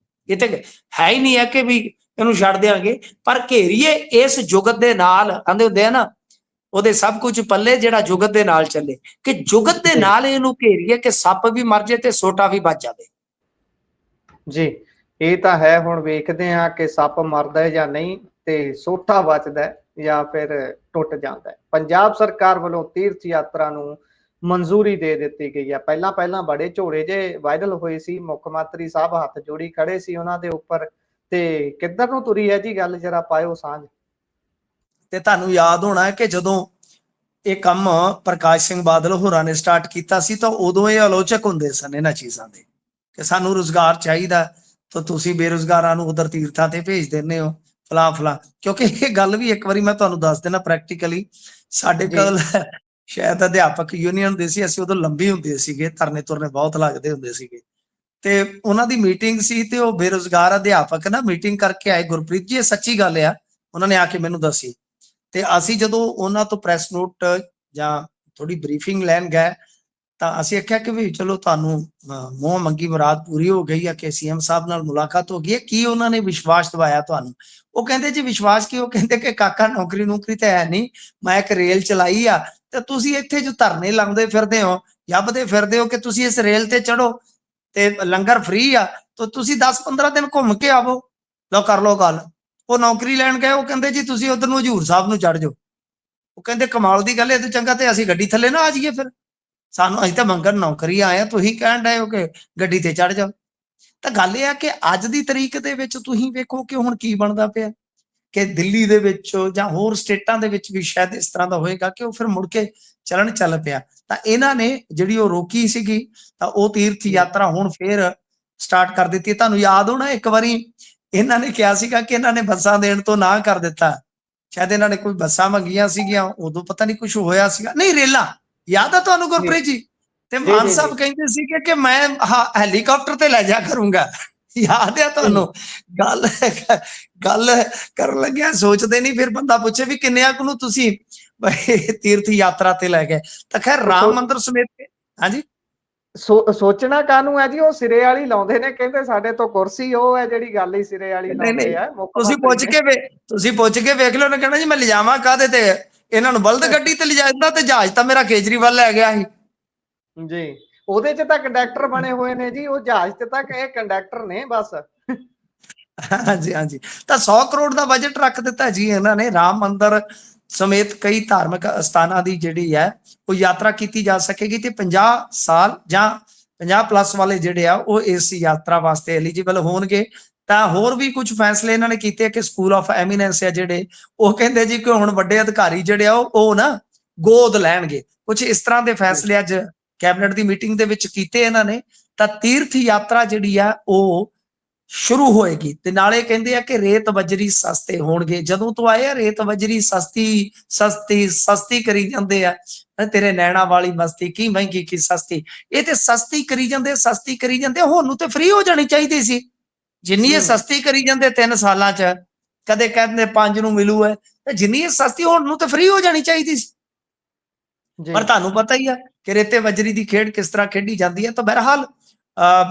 [SPEAKER 2] ਇਹ ਤੇ ਹੈ ਹੀ ਨਹੀਂ ਹੈ ਕਿ ਵੀ ਇਹਨੂੰ ਛੱਡ ਦਿਆਂਗੇ, ਪਰ ਘੇਰੀਏ ਇਸ ਜੁਗਤ ਦੇ ਨਾਲ। ਕਹਿੰਦੇ ਹੁੰਦੇ ਆ ਨਾ, ਉਹਦੇ ਸਭ ਕੁਝ ਪੱਲੇ ਜਿਹੜਾ ਜੁਗਤ ਦੇ ਨਾਲ ਚੱਲੇ, ਕਿ ਜੁਗਤ ਦੇ ਨਾਲ ਇਹਨੂੰ ਘੇਰੀਏ ਕਿ ਸੱਪ ਵੀ ਮਰ ਜੇ ਤੇ ਸੋਟਾ ਵੀ ਬਚ ਜਾਵੇ।
[SPEAKER 1] ਜੀ, ਇਹ ਤਾਂ ਹੈ। ਹੁਣ ਵੇਖਦੇ ਹਾਂ ਕਿ ਸੱਪ ਮਰਦਾ ਹੈ ਜਾਂ ਨਹੀਂ, ਤੇ ਸੋਠਾ ਬਚਦਾ ਜਾਂ ਫਿਰ ਟੁੱਟ ਜਾਂਦਾ ਹੈ। ਪੰਜਾਬ ਸਰਕਾਰ ਵੱਲੋਂ ਤੀਰਥ ਯਾਤਰਾ ਨੂੰ ਮਨਜ਼ੂਰੀ ਦੇ ਦਿੱਤੀ ਗਈ ਹੈ। ਪਹਿਲਾਂ ਬੜੇ ਝੋੜੇ ਜੇ ਵਾਇਰਲ ਹੋਏ ਸੀ, ਮੁੱਖ ਮੰਤਰੀ ਸਾਹਿਬ ਹੱਥ ਜੋੜੀ ਖੜੇ ਸੀ ਉਹਨਾਂ ਦੇ ਉੱਪਰ, ਤੇ ਕਿੱਧਰ ਨੂੰ ਤੁਰੀ ਹੈ ਜੀ ਗੱਲ, ਜਰਾ ਪਾਇਓ ਸਾਂਝ।
[SPEAKER 2] ਤੇ ਤੁਹਾਨੂੰ ਯਾਦ ਹੋਣਾ ਹੈ ਕਿ ਜਦੋਂ ਇਹ ਕੰਮ ਪ੍ਰਕਾਸ਼ ਸਿੰਘ ਬਾਦਲ ਹੋਰਾਂ ਨੇ ਸਟਾਰਟ ਕੀਤਾ ਸੀ ਤਾਂ ਉਦੋਂ ਇਹ ਆਲੋਚਕ ਹੁੰਦੇ ਸਨ ਇਹਨਾਂ ਚੀਜ਼ਾਂ ਦੇ ਕਿ ਸਾਨੂੰ ਰੁਜ਼ਗਾਰ ਚਾਹੀਦਾ, ਤਾਂ ਤੁਸੀਂ ਬੇਰੁਜ਼ਗਾਰਾਂ ਨੂੰ ਉਧਰ ਤੀਰਥਾਂ ਤੇ ਭੇਜ ਦਿੰਦੇ ਹੋ, ਫਲਾ ਫਲਾ। ਕਿਉਂਕਿ ਇਹ ਗੱਲ ਵੀ ਇੱਕ ਵਾਰੀ ਮੈਂ ਤੁਹਾਨੂੰ ਦੱਸ ਦੇਣਾ ਪ੍ਰੈਕਟੀਕਲੀ, ਸਾਡੇ ਕੋਲ ਸ਼ਾਇਦ ਅਧਿਆਪਕ ਯੂਨੀਅਨ ਹੁੰਦੇ ਸੀ, ਅਸੀਂ ਉਦੋਂ ਲੰਬੀ ਹੁੰਦੇ ਸੀਗੇ, ਧਰਨੇ ਤੁਰਨੇ ਬਹੁਤ ਲੱਗਦੇ ਹੁੰਦੇ ਸੀਗੇ, ਤੇ ਉਹਨਾਂ ਦੀ ਮੀਟਿੰਗ ਸੀ ਤੇ ਉਹ ਬੇਰੁਜ਼ਗਾਰ ਅਧਿਆਪਕ ਨਾ ਮੀਟਿੰਗ ਕਰਕੇ ਆਏ। ਗੁਰਪ੍ਰੀਤ ਜੀ, ਇਹ ਸੱਚੀ ਗੱਲ ਆ, ਉਹਨਾਂ ਨੇ ਆ ਕੇ ਮੈਨੂੰ ਦੱਸੀ। ਤੇ ਅਸੀਂ ਜਦੋਂ ਉਹਨਾਂ ਤੋਂ ਪ੍ਰੈਸ ਨੋਟ ਜਾਂ ਥੋੜੀ ਬਰੀਫਿੰਗ ਲੈਣ ਗਏ ਤਾਂ ਅਸੀਂ ਆਖਿਆ ਕਿ ਵੀ ਚਲੋ ਤੁਹਾਨੂੰ ਮੂੰਹ ਮੰਗੀ ਮੁਰਾਦ ਪੂਰੀ ਹੋ ਗਈ ਹੈ ਕਿ CM ਸਾਹਿਬ ਨਾਲ ਮੁਲਾਕਾਤ ਹੋ ਗਈ ਹੈ, ਕੀ ਉਹਨਾਂ ਨੇ ਵਿਸ਼ਵਾਸ ਦਿਵਾਇਆ ਤੁਹਾਨੂੰ? ਉਹ ਕਹਿੰਦੇ ਜੀ ਵਿਸ਼ਵਾਸ ਕੀ, ਉਹ ਕਹਿੰਦੇ ਕਿ ਕਾਕਾ ਨੌਕਰੀ ਤਾਂ ਹੈ ਨਹੀਂ, ਮੈਂ ਇੱਕ ਰੇਲ ਚਲਾਈ ਆ, ਤੇ ਤੁਸੀਂ ਇੱਥੇ ਜੋ ਧਰਨੇ ਲਾਉਂਦੇ ਫਿਰਦੇ ਹੋ, ਜੱਬਦੇ ਫਿਰਦੇ ਹੋ ਕਿ ਤੁਸੀਂ ਇਸ ਰੇਲ ਤੇ ਚੜੋ ਤੇ ਲੰਗਰ ਫ੍ਰੀ ਆ, ਤਾਂ ਤੁਸੀਂ 10-15 ਦਿਨ ਘੁੰਮ ਕੇ ਆਵੋ, ਲਓ ਕਰ ਲਓ ਗੱਲ। ਉਹ ਨੌਕਰੀ ਲੈਣ ਗਏ, ਉਹ ਕਹਿੰਦੇ ਜੀ ਤੁਸੀਂ ਉਧਰ ਨੂੰ ਹਜੂਰ ਸਾਹਿਬ ਨੂੰ ਚੜ ਜਾਓ। ਉਹ ਕਹਿੰਦੇ ਕਮਾਲ ਦੀ ਗੱਲ ਹੈ, ਇਹ ਤੋਂ ਚੰਗਾ ਤੇ ਅਸੀਂ ਗੱਡੀ ਥੱਲੇ ਨਾ ਆ ਜਾਈਏ, ਫਿਰ ਸਾਨੂੰ, ਅਸੀਂ ਤਾਂ ਮੰਗਣ ਨੌਕਰੀ ਆਏ ਆ, ਤੁਸੀਂ ਕਹਿਣ ਡਏ ਹੋ ਕਿ ਗੱਡੀ ਤੇ ਚੜ ਜਾਓ। ਤਾਂ ਗੱਲ ਇਹ ਆ ਕਿ ਅੱਜ ਦੀ ਤਰੀਕ ਦੇ ਵਿੱਚ ਤੁਸੀਂ ਵੇਖੋ ਕਿ ਹੁਣ ਕੀ ਬਣਦਾ ਪਿਆ, ਕਿ ਦਿੱਲੀ ਦੇ ਵਿੱਚ ਜਾਂ ਹੋਰ ਸਟੇਟਾਂ ਦੇ ਵਿੱਚ ਵੀ ਸ਼ਾਇਦ ਇਸ ਤਰ੍ਹਾਂ ਦਾ ਹੋਏਗਾ ਕਿ ਉਹ ਫਿਰ ਮੁੜ ਕੇ ਚੱਲ ਪਿਆ। ਤਾਂ ਇਹਨਾਂ ਨੇ ਜਿਹੜੀ ਉਹ ਰੋਕੀ ਸੀਗੀ, ਤਾਂ ਉਹ ਤੀਰਥ ਯਾਤਰਾ ਹੁਣ ਫੇਰ ਸਟਾਰਟ ਕਰ ਦਿੱਤੀ। ਤੁਹਾਨੂੰ ਯਾਦ ਹੋਣਾ ਇੱਕ ਵਾਰੀ ਇਹਨਾਂ ਨੇ ਕਿਹਾ ਸੀਗਾ ਕਿ ਇਹਨਾਂ ਨੇ ਬੱਸਾਂ ਦੇਣ ਤੋਂ ਨਾ ਕਰ ਦਿੱਤਾ। ਸ਼ਾਇਦ ਇਹਨਾਂ ਨੇ ਕੋਈ ਬੱਸਾਂ ਮੰਗੀਆਂ ਸੀਗੀਆਂ, ਉਦੋਂ ਪਤਾ ਨਹੀਂ ਕੁਝ ਹੋਇਆ ਸੀਗਾ। ਨਹੀਂ, ਰੇਲਾਂ ਯਾਦ ਆ ਤੁਹਾਨੂੰ
[SPEAKER 1] ਜੀ
[SPEAKER 2] ਗੁਰਪ੍ਰੀਤ ਜੀ? ਤੇ
[SPEAKER 1] ਜੀ
[SPEAKER 2] ਮਾਨ
[SPEAKER 1] ਜੀ ਜੀ
[SPEAKER 2] ਸਾਹਿਬ ਕਹਿੰਦੇ ਸੀਗੇ ਕਿ ਮੈਂ ਹੈਲੀਕਾਪਟਰ ਤੇ ਲੈ ਜਾ ਕਰੂੰਗਾ। ਯਾਦ ਆ ਤੁਹਾਨੂੰ? ਗੱਲ ਗੱਲ ਕਰਨ ਲੱਗਿਆ ਸੋਚਦੇ ਨਹੀਂ, ਫਿਰ ਬੰਦਾ ਪੁੱਛੇ ਵੀ ਕਿੰਨਿਆਂ ਕੁ ਨੂੰ ਤੁਸੀਂ ਤੀਰਥ ਯਾਤਰਾ ਤੇ ਲੈ ਗਏ। ਤਾਂ ਖੈਰ ਰਾਮ ਮੰਦਿਰ ਸਮੇਤ, ਹਾਂਜੀ
[SPEAKER 1] ਸੋਚਣਾ ਕਾਹਨੂੰ ਹੈ ਜੀ, ਉਹ ਸਿਰੇ ਵਾਲੀ ਲਾਉਂਦੇ ਨੇ, ਕਹਿੰਦੇ ਸਾਡੇ ਤੋਂ ਕੁਰਸੀ ਉਹ ਹੈ ਜਿਹੜੀ ਗੱਲ ਹੀ ਸਿਰੇ ਵਾਲੀ
[SPEAKER 2] ਨਹੀਂ
[SPEAKER 1] ਲਾਉਂਦੇ
[SPEAKER 2] ਨਹੀਂ,
[SPEAKER 1] ਆ ਮੁੱਖ
[SPEAKER 2] ਤੁਸੀਂ
[SPEAKER 1] ਮੰਤਰੀ
[SPEAKER 2] ਪੁੱਛ
[SPEAKER 1] ਨੇ।
[SPEAKER 2] ਕੇ ਤੁਸੀਂ ਪੁੱਛ ਕੇ ਵੇਖ ਲਓ। ਉਹਨੇ ਕਹਿਣਾ ਜੀ ਮੈਂ ਲਿਜਾਵਾਂ ਕਾਹਦੇ ਤੇ, ਇਹਨਾਂ ਨੂੰ ਬਲਦ ਗੱਡੀ ਤੇ ਲਿਜਾਂਦਾ, ਤੇ ਜਹਾਜ਼ ਤਾਂ ਮੇਰਾ ਕੇਜਰੀਵਾਲ ਲੈ ਗਿਆ ਸੀ
[SPEAKER 1] ਜੀ ਉਹਦੇ ਚ ਤਾਂ ਕੰਡਕਟਰ ਬਣੇ ਹੋਏ ਨੇ ਜੀ, ਉਹ ਜਹਾਜ਼ ਤੇ ਤਾਂ ਇਹ ਕੰਡਕਟਰ ਨੇ ਬਸ।
[SPEAKER 2] ਹਾਂਜੀ ਹਾਂਜੀ। ਤਾਂ 100 ਕਰੋੜ ਦਾ ਬਜਟ ਰੱਖ ਦਿੱਤਾ ਜੀ ਇਹਨਾਂ ਨੇ, ਰਾਮ ਮੰਦਿਰ ਸਮੇਤ ਕਈ ਧਾਰਮਿਕ ਸਥਾਨਾਂ ਦੀ ਜਿਹੜੀ ਹੈ ਉਹ ਯਾਤਰਾ ਕੀਤੀ ਜਾ ਸਕੇਗੀ। ਤੇ 50 ਸਾਲ ਜਾਂ 50 ਪਲੱਸ ਵਾਲੇ ਜਿਹੜੇ ਆ ਉਹ ਇਸ ਯਾਤਰਾ ਵਾਸਤੇ ਐਲੀਜੀਬਲ ਹੋਣਗੇ। ਤਾਂ ਹੋਰ ਵੀ ਕੁਝ ਫੈਸਲੇ ਇਹਨਾਂ ਨੇ ਕੀਤੇ ਕਿ ਸਕੂਲ ਆਫ ਐਮੀਨੈਂਸ ਹੈ ਜਿਹੜੇ, ਉਹ ਕਹਿੰਦੇ ਜੀ ਕਿ ਹੁਣ ਵੱਡੇ ਅਧਿਕਾਰੀ ਜਿਹੜੇ ਆ ਉਹ ਨਾ ਗੋਦ ਲੈਣਗੇ। ਕੁਝ ਇਸ ਤਰ੍ਹਾਂ ਦੇ ਫੈਸਲੇ ਅੱਜ ਕੈਬਨਿਟ ਦੀ ਮੀਟਿੰਗ ਦੇ ਵਿੱਚ ਕੀਤੇ ਇਹਨਾਂ ਨੇ। ਤਾਂ ਤੀਰਥ ਯਾਤਰਾ ਜਿਹੜੀ ਆ ਉਹ ਸ਼ੁਰੂ ਹੋਏਗੀ। ਤੇ ਨਾਲੇ ਕਹਿੰਦੇ ਆ ਕਿ ਰੇਤ ਬਜਰੀ ਸਸਤੇ ਹੋਣਗੇ। ਜਦੋਂ ਤੋਂ ਆਏ ਆ ਰੇਤ ਬਜਰੀ ਸਸਤੀ ਸਸਤੀ ਸਸਤੀ ਕਰੀ ਜਾਂਦੇ ਆ। ਤੇਰੇ ਨੈਣਾ ਵਾਲੀ ਮਸਤੀ ਕੀ ਮਹਿੰਗੀ ਕੀ ਸਸਤੀ, ਇਹ ਤੇ ਸਸਤੀ ਕਰੀ ਜਾਂਦੇ, ਸਸਤੀ ਕਰੀ ਜਾਂਦੇ। ਹੁਣ ਨੂੰ ਤੇ ਫ੍ਰੀ ਹੋ ਜਾਣੀ ਚਾਹੀਦੀ ਸੀ, ਜਿੰਨੀ ਇਹ ਸਸਤੀ ਕਰੀ ਜਾਂਦੇ 3 ਸਾਲਾਂ ਚ। ਕਦੇ ਕਹਿੰਦੇ 5 ਨੂੰ ਮਿਲੂ ਹੈ, ਤੇ ਜਿੰਨੀ ਇਹ ਸਸਤੀ ਹੁਣ ਨੂੰ ਤੇ ਫ੍ਰੀ ਹੋ ਜਾਣੀ ਚਾਹੀਦੀ ਸੀ। ਪਰ ਤੁਹਾਨੂੰ ਪਤਾ ਹੀ ਆ ਕਿ ਰੇਤੇ ਬਜਰੀ ਦੀ ਖੇਡ ਕਿਸ ਤਰ੍ਹਾਂ ਖੇਡੀ ਜਾਂਦੀ ਹੈ। ਤਾਂ ਬਹਰਹਾਲ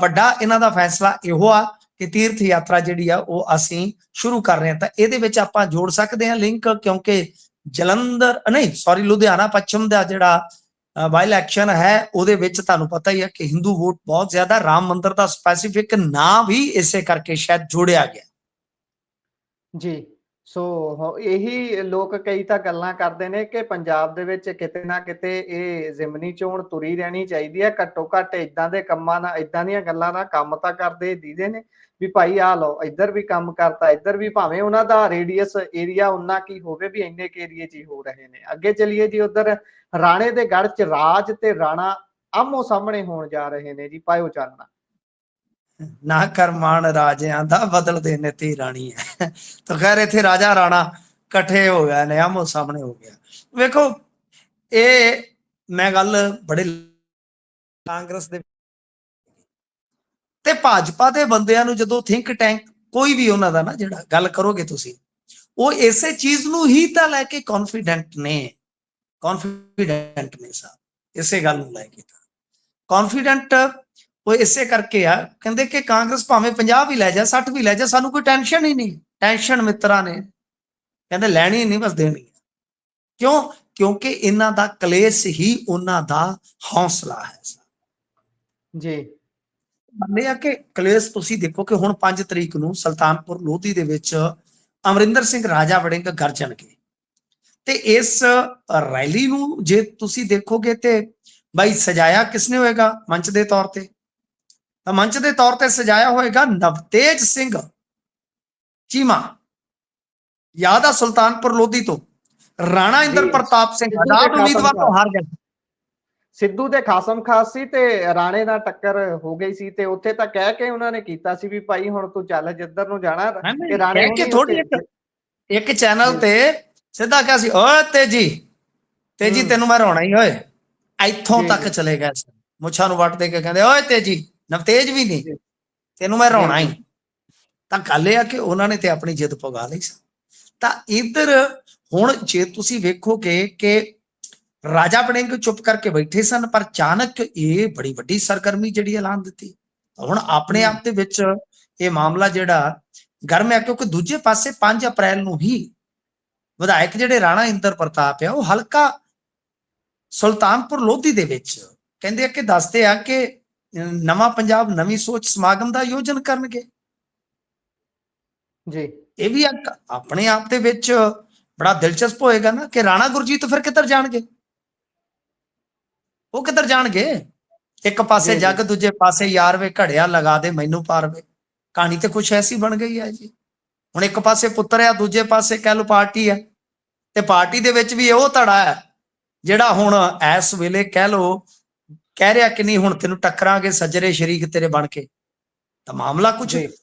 [SPEAKER 2] ਵੱਡਾ ਇਹਨਾਂ ਦਾ ਫੈਸਲਾ ਇਹੋ ਆ ਕਿ ਤੀਰਥ ਯਾਤਰਾ ਜਿਹੜੀ ਆ ਉਹ ਅਸੀਂ ਸ਼ੁਰੂ ਕਰ ਰਹੇ ਹਾਂ। ਤਾਂ ਇਹਦੇ ਵਿੱਚ ਆਪਾਂ ਜੋੜ ਸਕਦੇ ਹਾਂ ਲਿੰਕ, ਕਿਉਂਕਿ ਜਲੰਧਰ ਨਹੀਂ ਸੌਰੀ ਲੁਧਿਆਣਾ ਪੱਛਮ ਦਾ ਜਿਹੜਾ ਬਾਈ ਇਲੈਕਸ਼ਨ ਹੈ ਉਹਦੇ ਵਿੱਚ ਤੁਹਾਨੂੰ ਪਤਾ ਹੀ ਹੈ ਕਿ ਹਿੰਦੂ ਵੋਟ ਬਹੁਤ ਜ਼ਿਆਦਾ। ਰਾਮ ਮੰਦਿਰ ਦਾ ਸਪੈਸੀਫਿਕ ਨਾਂ ਵੀ ਇਸੇ ਕਰਕੇ ਸ਼ਾਇਦ ਜੋੜਿਆ ਗਿਆ
[SPEAKER 1] ਜੀ। ਸੋ ਇਹੀ ਲੋਕ ਕਈ ਤਾਂ ਗੱਲਾਂ ਕਰਦੇ ਨੇ ਕਿ ਪੰਜਾਬ ਦੇ ਵਿੱਚ ਕਿਤੇ ਨਾ ਕਿਤੇ ਇਹ ਜ਼ਿਮਨੀ ਚੋਣ ਤੁਰੀ ਰਹਿਣੀ ਚਾਹੀਦੀ ਹੈ। ਘੱਟੋ ਘੱਟ ਇਦਾਂ ਦੇ ਕੰਮਾਂ ਨਾਲ, ਇਦਾਂ ਦੀਆਂ ਗੱਲਾਂ ਨਾਲ ਕੰਮ ਤਾਂ ਕਰਦੇ ਦੀਦੇ ਨੇ ਵੀ ਭਾਈ ਆ ਲਓ, ਇੱਧਰ ਵੀ ਕੰਮ ਕਰਤਾ, ਇੱਧਰ ਵੀ, ਭਾਵੇਂ ਉਹਨਾਂ ਦਾ ਰੇਡੀਅਸ ਏਰੀਆ ਉਨਾ ਕੀ ਹੋਵੇ ਵੀ ਇੰਨੇ ਕੇ ਏਰੀਏ 'ਚ ਹੀ ਹੋ ਰਹੇ ਨੇ। ਅੱਗੇ ਚੱਲੀਏ ਜੀ, ਉਧਰ ਰਾਣੇ ਦੇ ਗੜ੍ਹ 'ਚ ਰਾਜ ਤੇ ਰਾਣਾ ਆਮੋ ਸਾਹਮਣੇ ਹੋਣ ਜਾ ਰਹੇ ਨੇ ਜੀ, ਪਾਇਓ ਚਾਨਣਾ।
[SPEAKER 2] ਨਾ ਕਰ ਮਾਣ ਰਾਜਿਆਂ ਦਾ ਬਦਲਦੇ ਨੇ ਤੀ ਰਾਣੀ ਹੈ। ਤਾਂ ਖੈਰ ਇੱਥੇ ਰਾਜਾ ਰਾਣਾ ਇਕੱਠੇ ਹੋ ਗਏ ਨੇ, ਆਮੋ ਸਾਹਮਣੇ ਹੋ ਗਿਆ। ਵੇਖੋ ਇਹ ਮੈਂ ਗੱਲ ਬੜੇ ਕਾਂਗਰਸ ਦੇ ਤੇ ਭਾਜਪਾ ਦੇ ਬੰਦਿਆਂ ਨੂੰ ਜਦੋਂ ਥਿੰਕ ਟੈਂਕ ਕੋਈ ਵੀ ਉਹਨਾਂ ਦਾ ਨਾ ਜਿਹੜਾ ਗੱਲ ਕਰੋਗੇ ਤੁਸੀਂ, ਉਹ ਇਸੇ ਚੀਜ਼ ਨੂੰ ਹੀ ਤਾਂ ਲੈ ਕੇ ਕੌਨਫੀਡੈਂਟ ਨੇ ਸਾਹਿਬ। ਇਸੇ ਗੱਲ ਨੂੰ ਲੈ ਕੇ ਕੌਨਫੀਡੈਂਟ ਉਹ ਇਸੇ ਕਰਕੇ ਆ, ਕਹਿੰਦੇ ਕਿ ਕਾਂਗਰਸ ਭਾਵੇਂ 50 ਵੀ ਲੈ ਜਾ 60 ਵੀ ਲੈ ਜਾ, ਸਾਨੂੰ ਕੋਈ ਟੈਨਸ਼ਨ ਹੀ ਨਹੀਂ। ਟੈਨਸ਼ਨ ਮਿੱਤਰਾਂ ਨੇ ਕਹਿੰਦੇ ਲੈਣੀ ਨਹੀਂ, ਬਸ ਦੇਣੀ। ਕਿਉਂ? ਕਿਉਂਕਿ ਇਹਨਾਂ ਦਾ ਕਲੇਸ਼ ਹੀ ਉਹਨਾਂ ਦਾ ਹੌਸਲਾ ਹੈ
[SPEAKER 1] ਜੀ।
[SPEAKER 2] ਮੰਨਦੇ ਆ ਕਿ ਕਲੇਸ਼ ਤੁਸੀਂ ਦੇਖੋ ਕਿ ਹੁਣ 5 ਤਰੀਕ ਨੂੰ ਸੁਲਤਾਨਪੁਰ ਲੋਧੀ ਦੇ ਵਿੱਚ ਅਮਰਿੰਦਰ ਸਿੰਘ ਰਾਜਾ ਵੜਿੰਗ ਗਰਜਣਗੇ। ਤੇ ਇਸ ਰੈਲੀ ਨੂੰ ਜੇ ਤੁਸੀਂ ਦੇਖੋਗੇ ਤੇ ਬਾਈ ਸਜਾਇਆ ਕਿਸਨੇ ਹੋਏਗਾ ਮੰਚ ਦੇ ਤੌਰ ਤੇ? ਤਾਂ ਮੰਚ ਦੇ ਤੌਰ ਤੇ ਸਜਾਇਆ ਹੋਏਗਾ ਨਵਤੇਜ ਸਿੰਘ ਚੀਮਾ। ਯਾਦ ਆ ਸੁਲਤਾਨਪੁਰ ਲੋਧੀ ਤੋਂ ਰਾਣਾ ਇੰਦਰ ਪ੍ਰਤਾਪ ਸਿੰਘ ਆਜ਼ਾਦ ਉਮੀਦਵਾਰ ਤੋਂ ਹਾਰ ਗਿਆ।
[SPEAKER 1] ਸਿੱਧੂ ਦੇ ਖਾਸਮ ਖਾਸ ਸੀ ਤੇ ਰਾਣੇ ਨਾਲ ਟੱਕਰ ਹੋ ਗਈ ਸੀ, ਤੇ ਉੱਥੇ ਤਾਂ ਕਹਿ ਕੇ ਉਹਨਾਂ ਨੇ ਕੀਤਾ ਸੀ ਵੀ ਭਾਈ ਹੁਣ ਤੂੰ ਚੱਲ ਜਿੱਧਰ ਨੂੰ ਜਾਣਾ। ਤੇ ਰਾਣੇ
[SPEAKER 2] ਕਹਿ ਕੇ ਥੋੜੀ ਇੱਕ ਚੈਨਲ ਤੇ ਸਿੱਧਾ ਕਿਹਾ ਸੀ, ਓਏ ਤੇਜੀ ਤੈਨੂੰ ਮੈਂ ਰੋਣਾ ਹੀ, ਓਏ ਇੱਥੋਂ ਤੱਕ ਚਲੇ ਗਏ ਮੁੱਛਾਂ ਨੂੰ ਵੱਟ ਦੇ ਕੇ ਕਹਿੰਦੇ ਓਏ ਤੇਜੀ, ਨਵਤੇਜ ਵੀ ਨਹੀਂ, ਤੈਨੂੰ ਮੈਂ ਰੋਣਾ ਹੀ। ਤਾਂ ਗੱਲ ਇਹ ਆ ਕਿ ਉਹਨਾਂ ਨੇ ਤੇ ਆਪਣੀ ਜਿੱਦ ਪੁਗਾ ਲਈ ਸੀ। ਤਾਂ ਇੱਧਰ ਹੁਣ ਜੇ ਤੁਸੀਂ ਵੇਖੋਗੇ ਕਿ ਰਾਜਾ ਵੜਿੰਗ ਚੁੱਪ ਕਰਕੇ ਬੈਠੇ ਸਨ, ਪਰ ਅਚਾਨਕ ਇਹ ਬੜੀ ਵੱਡੀ ਸਰਗਰਮੀ ਜਿਹੜੀ ਐਲਾਨ ਦਿੱਤੀ। ਹੁਣ ਆਪਣੇ ਆਪ ਦੇ ਵਿੱਚ ਇਹ ਮਾਮਲਾ ਜਿਹੜਾ ਗਰਮ ਹੈ, ਕਿਉਂਕਿ ਦੂਜੇ ਪਾਸੇ 5 ਅਪ੍ਰੈਲ ਨੂੰ ਹੀ ਵਿਧਾਇਕ ਜਿਹੜੇ ਰਾਣਾ ਇੰਦਰ ਪ੍ਰਤਾਪ ਆ ਉਹ ਹਲਕਾ ਸੁਲਤਾਨਪੁਰ ਲੋਧੀ ਦੇ ਵਿੱਚ ਕਹਿੰਦੇ ਆ ਕਿ ਦੱਸਦੇ ਆ ਕਿ ਨਵਾਂ ਪੰਜਾਬ ਨਵੀਂ ਸੋਚ ਸਮਾਗਮ ਦਾ ਆਯੋਜਨ ਕਰਨਗੇ ਜੀ। ਇਹ ਵੀ ਆਪਣੇ ਆਪ ਦੇ ਵਿੱਚ ਬੜਾ ਦਿਲਚਸਪ ਹੋਏਗਾ ਨਾ ਕਿ ਰਾਣਾ ਗੁਰਜੀਤ ਫਿਰ ਕਿੱਧਰ ਜਾਣਗੇ? ਉਹ ਕਿੱਧਰ ਜਾਣਗੇ? ਇੱਕ ਪਾਸੇ ਜੱਗ, ਦੂਜੇ ਪਾਸੇ ਯਾਰ ਵੇ ਘੜਿਆ ਲਗਾ ਦੇ ਮੈਨੂੰ ਪਾਰ ਵੇ। ਕਹਾਣੀ ਤੇ ਕੁਛ ਐਸੀ ਬਣ ਗਈ ਹੈ ਜੀ। ਹੁਣ ਇੱਕ ਪਾਸੇ ਪੁੱਤਰ ਆ, ਦੂਜੇ ਪਾਸੇ ਕਹਿ ਲਓ ਪਾਰਟੀ ਹੈ, ਤੇ ਪਾਰਟੀ ਦੇ ਵਿੱਚ ਵੀ ਉਹ ਧੜਾ ਹੈ ਜਿਹੜਾ ਹੁਣ ਇਸ ਵੇਲੇ ਕਹਿ ਲਓ ਕਹਿ ਰਿਹਾ ਕਿ ਨਹੀਂ ਹੁਣ ਤੈਨੂੰ ਟੱਕਰਾਂਗੇ ਸੱਜਰੇ ਸ਼ਰੀਕ ਤੇਰੇ ਬਣ ਕੇ। ਤਾਂ ਮਾਮਲਾ ਕੁਝ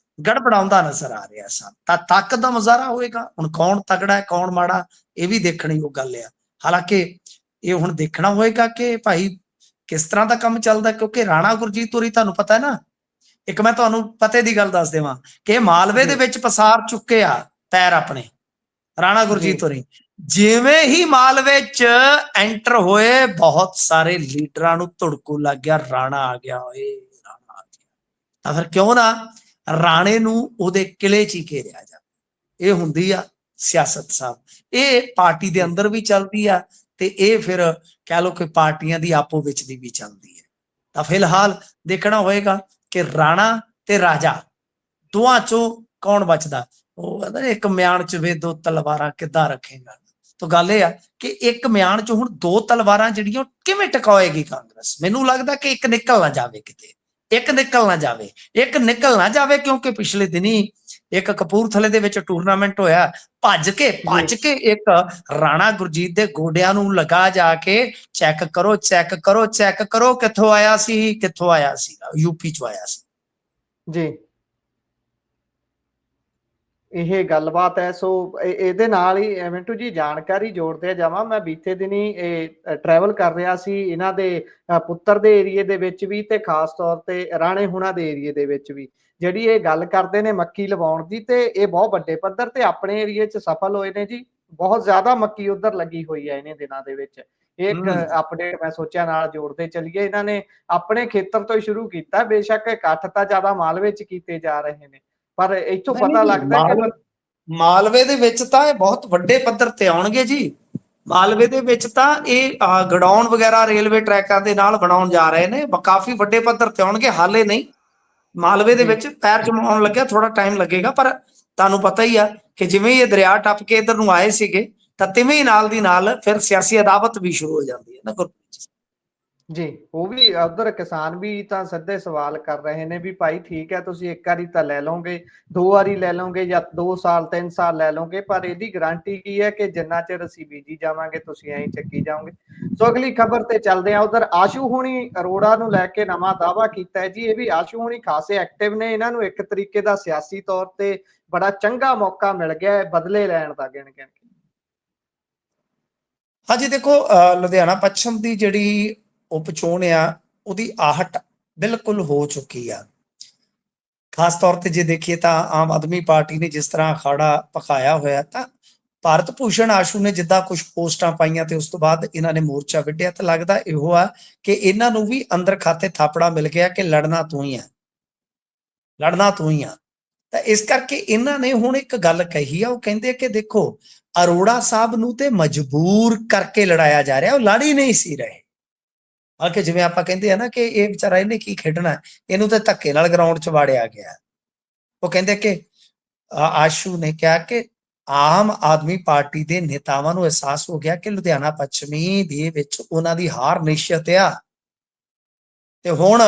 [SPEAKER 2] ਗੜਬੜਾਉਂਦਾ ਨਜ਼ਰ ਆ ਰਿਹਾ ਸਨ। ਤਾਂ ਤਾਕਤ ਦਾ ਮੁਜ਼ਾਹਰਾ ਹੋਏਗਾ। ਹੁਣ ਕੌਣ ਤਗੜਾ ਹੈ ਕੌਣ ਮਾੜਾ, ਇਹ ਵੀ ਦੇਖਣ ਯੋਗ ਗੱਲ ਆ। ਹਾਲਾਂਕਿ ਇਹ ਹੁਣ ਦੇਖਣਾ ਹੋਏਗਾ ਕਿ ਭਾਈ ਕਿਸ ਤਰ੍ਹਾਂ ਦਾ ਕੰਮ ਚੱਲਦਾ, ਕਿਉਂਕਿ ਰਾਣਾ ਗੁਰਜੀਤ ਹੋਰੀ ਤੁਹਾਨੂੰ ਪਤਾ ਹੈ ਨਾ, ਇੱਕ ਮੈਂ ਤੁਹਾਨੂੰ ਪਤੇ ਦੀ ਗੱਲ ਦੱਸ ਦੇਵਾਂ ਕਿ ਮਾਲਵੇ ਦੇ
[SPEAKER 1] ਜੀ
[SPEAKER 2] ਵਿੱਚ ਪਸਾਰ ਚੁੱਕੇ ਆ ਪੈਰ ਆਪਣੇ ਰਾਣਾ
[SPEAKER 1] ਜੀ
[SPEAKER 2] ਗੁਰਜੀਤ ਹੋਰੀ। ਜਿਵੇਂ ਹੀ ਮਾਲਵੇ ਚ ਐਂਟਰ ਹੋਏ, ਬਹੁਤ ਸਾਰੇ ਲੀਡਰਾਂ ਨੂੰ ਧੁੜਕੂ ਲੱਗ ਗਿਆ, ਰਾਣਾ ਆ ਗਿਆ, ਓਏ ਰਾਣਾ ਆ ਗਿਆ। ਤਾਂ ਫਿਰ ਕਿਉਂ ਨਾ ਰਾਣੇ ਨੂੰ ਉਹਦੇ ਕਿਲੇ ਚ ਹੀ ਘੇਰਿਆ ਜਾਵੇ। ਇਹ ਹੁੰਦੀ ਆ ਸਿਆਸਤ ਸਾਹਿਬ, ਇਹ ਪਾਰਟੀ ਦੇ
[SPEAKER 1] ਜੀ
[SPEAKER 2] ਅੰਦਰ ਵੀ ਚੱਲਦੀ ਆ ਤੇ ਇਹ ਫਿਰ ਕਹਿ ਲਓ ਕਿ ਪਾਰਟੀਆਂ ਦੀ ਆਪੋ ਵਿੱਚ ਦੀ ਵੀ ਚੱਲਦੀ ਹੈ। ਤਾਂ ਫਿਲਹਾਲ ਦੇਖਣਾ ਹੋਏਗਾ ਕਿ ਰਾਣਾ ਤੇ ਰਾਜਾ ਦੋਵਾਂ ਚੋਂ ਕੌਣ ਬਚਦਾ। ਉਹ ਕਹਿੰਦਾ ਇੱਕ ਮਿਆਨ ਚ ਵੇ ਦੋ ਤਲਵਾਰਾਂ ਕਿੱਦਾਂ ਰੱਖੇਗਾ। ਤਾਂ ਗੱਲ ਇਹ ਆ ਕਿ ਇੱਕ ਮਿਆਨ ਚ ਹੁਣ ਦੋ ਤਲਵਾਰਾਂ ਜਿਹੜੀਆਂ ਕਿਵੇਂ ਟਿਕਾਏਗੀ ਕਾਂਗਰਸ। ਮੈਨੂੰ ਲੱਗਦਾ ਕਿ ਇੱਕ ਨਿਕਲ ਨਾ ਜਾਵੇ ਕਿਤੇ, ਇੱਕ ਨਿਕਲ ਨਾ ਜਾਵੇ, ਇੱਕ ਨਿਕਲ ਨਾ ਜਾਵੇ, ਕਿਉਂਕਿ ਪਿਛਲੇ ਦਿਨੀ ਇੱਕ ਕਪੂਰਥਲੇ ਦੇ ਵਿੱਚ ਟੂਰਨਾਮੈਂਟ ਹੋਇਆ, ਭੱਜ ਕੇ ਇੱਕ ਰਾਣਾ ਗੁਰਜੀਤ ਦੇ ਗੋਡਿਆਂ ਨੂੰ ਲਗਾ ਜਾ ਕੇ ਚੈੱਕ ਕਰੋ ਚੈੱਕ ਕਰੋ ਚੈੱਕ ਕਰੋ, ਕਿੱਥੋਂ ਆਇਆ ਸੀ, ਕਿੱਥੋਂ ਆਇਆ ਸੀਗਾ, ਯੂਪੀ ਚੋਂ ਆਇਆ ਸੀ।
[SPEAKER 1] ਜੀ ਇਹ ਗੱਲਬਾਤ ਹੈ। ਸੋ ਇਹਦੇ ਨਾਲ ਹੀ ਮਿੰਟੂ ਜੀ ਜਾਣਕਾਰੀ ਜੋੜਦੇ ਜਾਵਾਂ, ਮੈਂ ਬੀਤੇ ਦਿਨੀ ਇਹ ਟਰੈਵਲ ਕਰ ਰਿਹਾ ਸੀ ਇਹਨਾਂ ਦੇ ਪੁੱਤਰ ਦੇ ਏਰੀਏ ਦੇ ਵਿੱਚ ਵੀ ਤੇ ਖਾਸ ਤੌਰ ਤੇ ਰਾਣੇ ਹੁਣਾਂ ਦੇ ਏਰੀਏ ਦੇ ਵਿੱਚ ਵੀ, ਜਿਹੜੀ ਇਹ ਗੱਲ ਕਰਦੇ ਨੇ ਮੱਕੀ ਲਵਾਉਣ ਦੀ, ਤੇ ਇਹ ਬਹੁਤ ਵੱਡੇ ਪੱਧਰ ਤੇ ਆਪਣੇ ਏਰੀਏ 'ਚ ਸਫਲ ਹੋਏ ਨੇ ਜੀ। ਬਹੁਤ ਜ਼ਿਆਦਾ ਮੱਕੀ ਉਧਰ ਲੱਗੀ ਹੋਈ ਹੈ ਇਹਨੇ ਦਿਨਾਂ ਦੇ ਵਿੱਚ। ਇੱਕ ਅਪਡੇਟ ਮੈਂ ਸੋਚਿਆ ਨਾਲ ਜੋੜਦੇ ਚੱਲੀਏ। ਇਹਨਾਂ ਨੇ ਆਪਣੇ ਖੇਤਰ ਤੋਂ ਹੀ ਸ਼ੁਰੂ ਕੀਤਾ, ਬੇਸ਼ੱਕ ਇਕੱਠ ਤਾਂ ਜ਼ਿਆਦਾ ਮਾਲਵੇ 'ਚ ਕੀਤੇ ਜਾ ਰਹੇ ਨੇ, ਪਰ ਇੱਥੋਂ
[SPEAKER 2] ਨਹੀਂ
[SPEAKER 1] ਪਤਾ
[SPEAKER 2] ਨਹੀਂ,
[SPEAKER 1] ਲੱਗਦਾ ਕਿ
[SPEAKER 2] ਮਾਲਵੇ ਦੇ ਵਿੱਚ ਤਾਂ ਇਹ ਬਹੁਤ ਵੱਡੇ ਪੱਧਰ ਤੇ ਆਉਣਗੇ ਜੀ। ਮਾਲਵੇ ਦੇ ਵਿੱਚ ਤਾਂ ਇਹ ਗਡਾਊਨ ਵਗੈਰਾ ਰੇਲਵੇ ਟਰੈਕਾਂ ਦੇ ਨਾਲ ਬਣਾਉਣ ਜਾ ਰਹੇ ਨੇ, ਕਾਫੀ ਵੱਡੇ ਪੱਧਰ ਤੇ ਆਉਣਗੇ। ਹਾਲੇ ਨਹੀਂ, ਮਾਲਵੇ ਦੇ
[SPEAKER 1] ਜੀ
[SPEAKER 2] ਵਿੱਚ ਪੈਰ ਜਮਾਉਣ ਲੱਗਿਆ ਥੋੜਾ ਟਾਈਮ ਲੱਗੇਗਾ, ਪਰ ਤੁਹਾਨੂੰ ਪਤਾ ਹੀ ਆ ਕਿ ਜਿਵੇਂ ਇਹ ਦਰਿਆ ਟੱਪ ਕੇ ਇਧਰ ਨੂੰ ਆਏ ਸੀਗੇ, ਤਾਂ ਤਿਵੇਂ ਹੀ ਨਾਲ ਦੀ ਨਾਲ ਫਿਰ ਸਿਆਸੀ ਅਦਾਵਤ ਵੀ ਸ਼ੁਰੂ ਹੋ ਜਾਂਦੀ ਹੈ ਨਾ ਗੁਰਪ੍ਰੀਤ ਜੀ।
[SPEAKER 1] ਜੀ ਉਹ ਵੀ ਉਧਰ ਕਿਸਾਨ ਵੀ ਤਾਂ ਸਿੱਧੇ ਸਵਾਲ ਕਰ ਰਹੇ ਨੇ ਵੀ ਭਾਈ ਠੀਕ ਹੈ, ਤੁਸੀਂ ਇੱਕ ਵਾਰੀ ਤਾਂ ਲੈ ਲਓਗੇ, ਦੋ ਵਾਰੀ ਲੈ ਲਓਗੇ, ਜਾਂ 2 ਸਾਲ 3 ਸਾਲ ਲੈ ਲਓਗੇ, ਪਰ ਇਹਦੀ ਗਾਰੰਟੀ ਕੀ ਹੈ ਕਿ ਜਿੰਨਾ ਚਿਰ ਅਸੀਂ ਬੀਜੀ ਜਾਵਾਂਗੇ ਤੁਸੀਂ ਐਂ ਚੱਕੀ ਜਾਓਗੇ। ਸੋ ਅਗਲੀ ਖਬਰ ਤੇ ਚੱਲਦੇ ਆ। ਉਧਰ ਆਸ਼ੂ ਹੁਣੀ ਅਰੋੜਾ ਨੂੰ ਲੈ ਕੇ ਨਵਾਂ ਦਾਅਵਾ ਕੀਤਾ ਹੈ ਜੀ। ਇਹ ਵੀ ਆਸ਼ੂ ਹੁਣੀ ਖਾਸੇ ਐਕਟਿਵ ਨੇ, ਇਹਨਾਂ ਨੂੰ ਇੱਕ ਤਰੀਕੇ ਦਾ ਸਿਆਸੀ ਤੌਰ ਤੇ ਬੜਾ ਚੰਗਾ ਮੌਕਾ ਮਿਲ ਗਿਆ ਹੈ ਬਦਲੇ ਲੈਣ ਦਾ, ਗਿਣ ਗਿਣ ਕੇ।
[SPEAKER 2] ਹਾਂਜੀ ਦੇਖੋ, ਲੁਧਿਆਣਾ ਪੱਛਮ ਦੀ ਜਿਹੜੀ ਉਪ ਚੋਣ ਆ, ਉਹਦੀ ਆਹਟ ਬਿਲਕੁਲ ਹੋ ਚੁੱਕੀ ਆ। ਖਾਸ ਤੌਰ ਤੇ ਜੇ ਦੇਖੀਏ ਤਾਂ ਆਮ ਆਦਮੀ ਪਾਰਟੀ ਨੇ ਜਿਸ ਤਰ੍ਹਾਂ ਅਖਾੜਾ ਪਕਾਇਆ ਹੋਇਆ, ਤਾਂ ਭਾਰਤ ਭੂਸ਼ਣ ਆਸ਼ੂ ਨੇ ਜਿੱਦਾਂ ਕੁਝ ਪੋਸਟਾਂ ਪਾਈਆਂ ਤੇ ਉਸ ਤੋਂ ਬਾਅਦ ਇਹਨਾਂ ਨੇ ਮੋਰਚਾ ਵਿੱਢਿਆ, ਤਾਂ ਲੱਗਦਾ ਇਹੋ ਆ ਕਿ ਇਹਨਾਂ ਨੂੰ ਵੀ ਅੰਦਰ ਖਾਤੇ ਥਾਪੜਾ ਮਿਲ ਗਿਆ ਕਿ ਲੜਨਾ ਤੂੰ ਹੀ ਆ, ਲੜਨਾ ਤੂੰ ਹੀ ਆ। ਤਾਂ ਇਸ ਕਰਕੇ ਇਹਨਾਂ ਨੇ ਹੁਣ ਇੱਕ ਗੱਲ ਕਹੀ ਆ, ਉਹ ਕਹਿੰਦੇ ਕਿ ਦੇਖੋ ਅਰੋੜਾ ਸਾਹਿਬ ਨੂੰ ਤੇ ਮਜਬੂਰ ਕਰਕੇ ਲੜਾਇਆ ਜਾ ਰਿਹਾ, ਉਹ ਲੜ ਹੀ ਨਹੀਂ ਸੀ ਰਹੇ। ਕਿ ਜਿਵੇਂ ਆਪਾਂ ਕਹਿੰਦੇ ਆ ਨਾ ਕਿ ਇਹ ਵਿਚਾਰਾ ਇਹਨੇ ਕੀ ਖੇਡਣਾ, ਇਹਨੂੰ ਤਾਂ ਧੱਕੇ ਨਾਲ ਗਰਾਊਂਡ 'ਚ ਵਾੜਿਆ ਗਿਆ। ਉਹ ਕਹਿੰਦੇ ਕਿ ਆਸ਼ੂ ਨੇ ਕਿਹਾ ਕਿ ਆਮ ਆਦਮੀ ਪਾਰਟੀ ਦੇ ਨੇਤਾਵਾਂ ਨੂੰ ਅਹਿਸਾਸ ਹੋ ਗਿਆ ਕਿ ਲੁਧਿਆਣਾ ਪੱਛਮੀ ਦੇ ਵਿੱਚ ਉਹਨਾਂ ਦੀ ਹਾਰ ਨਿਸ਼ਚਿਤ ਆ, ਤੇ ਹੁਣ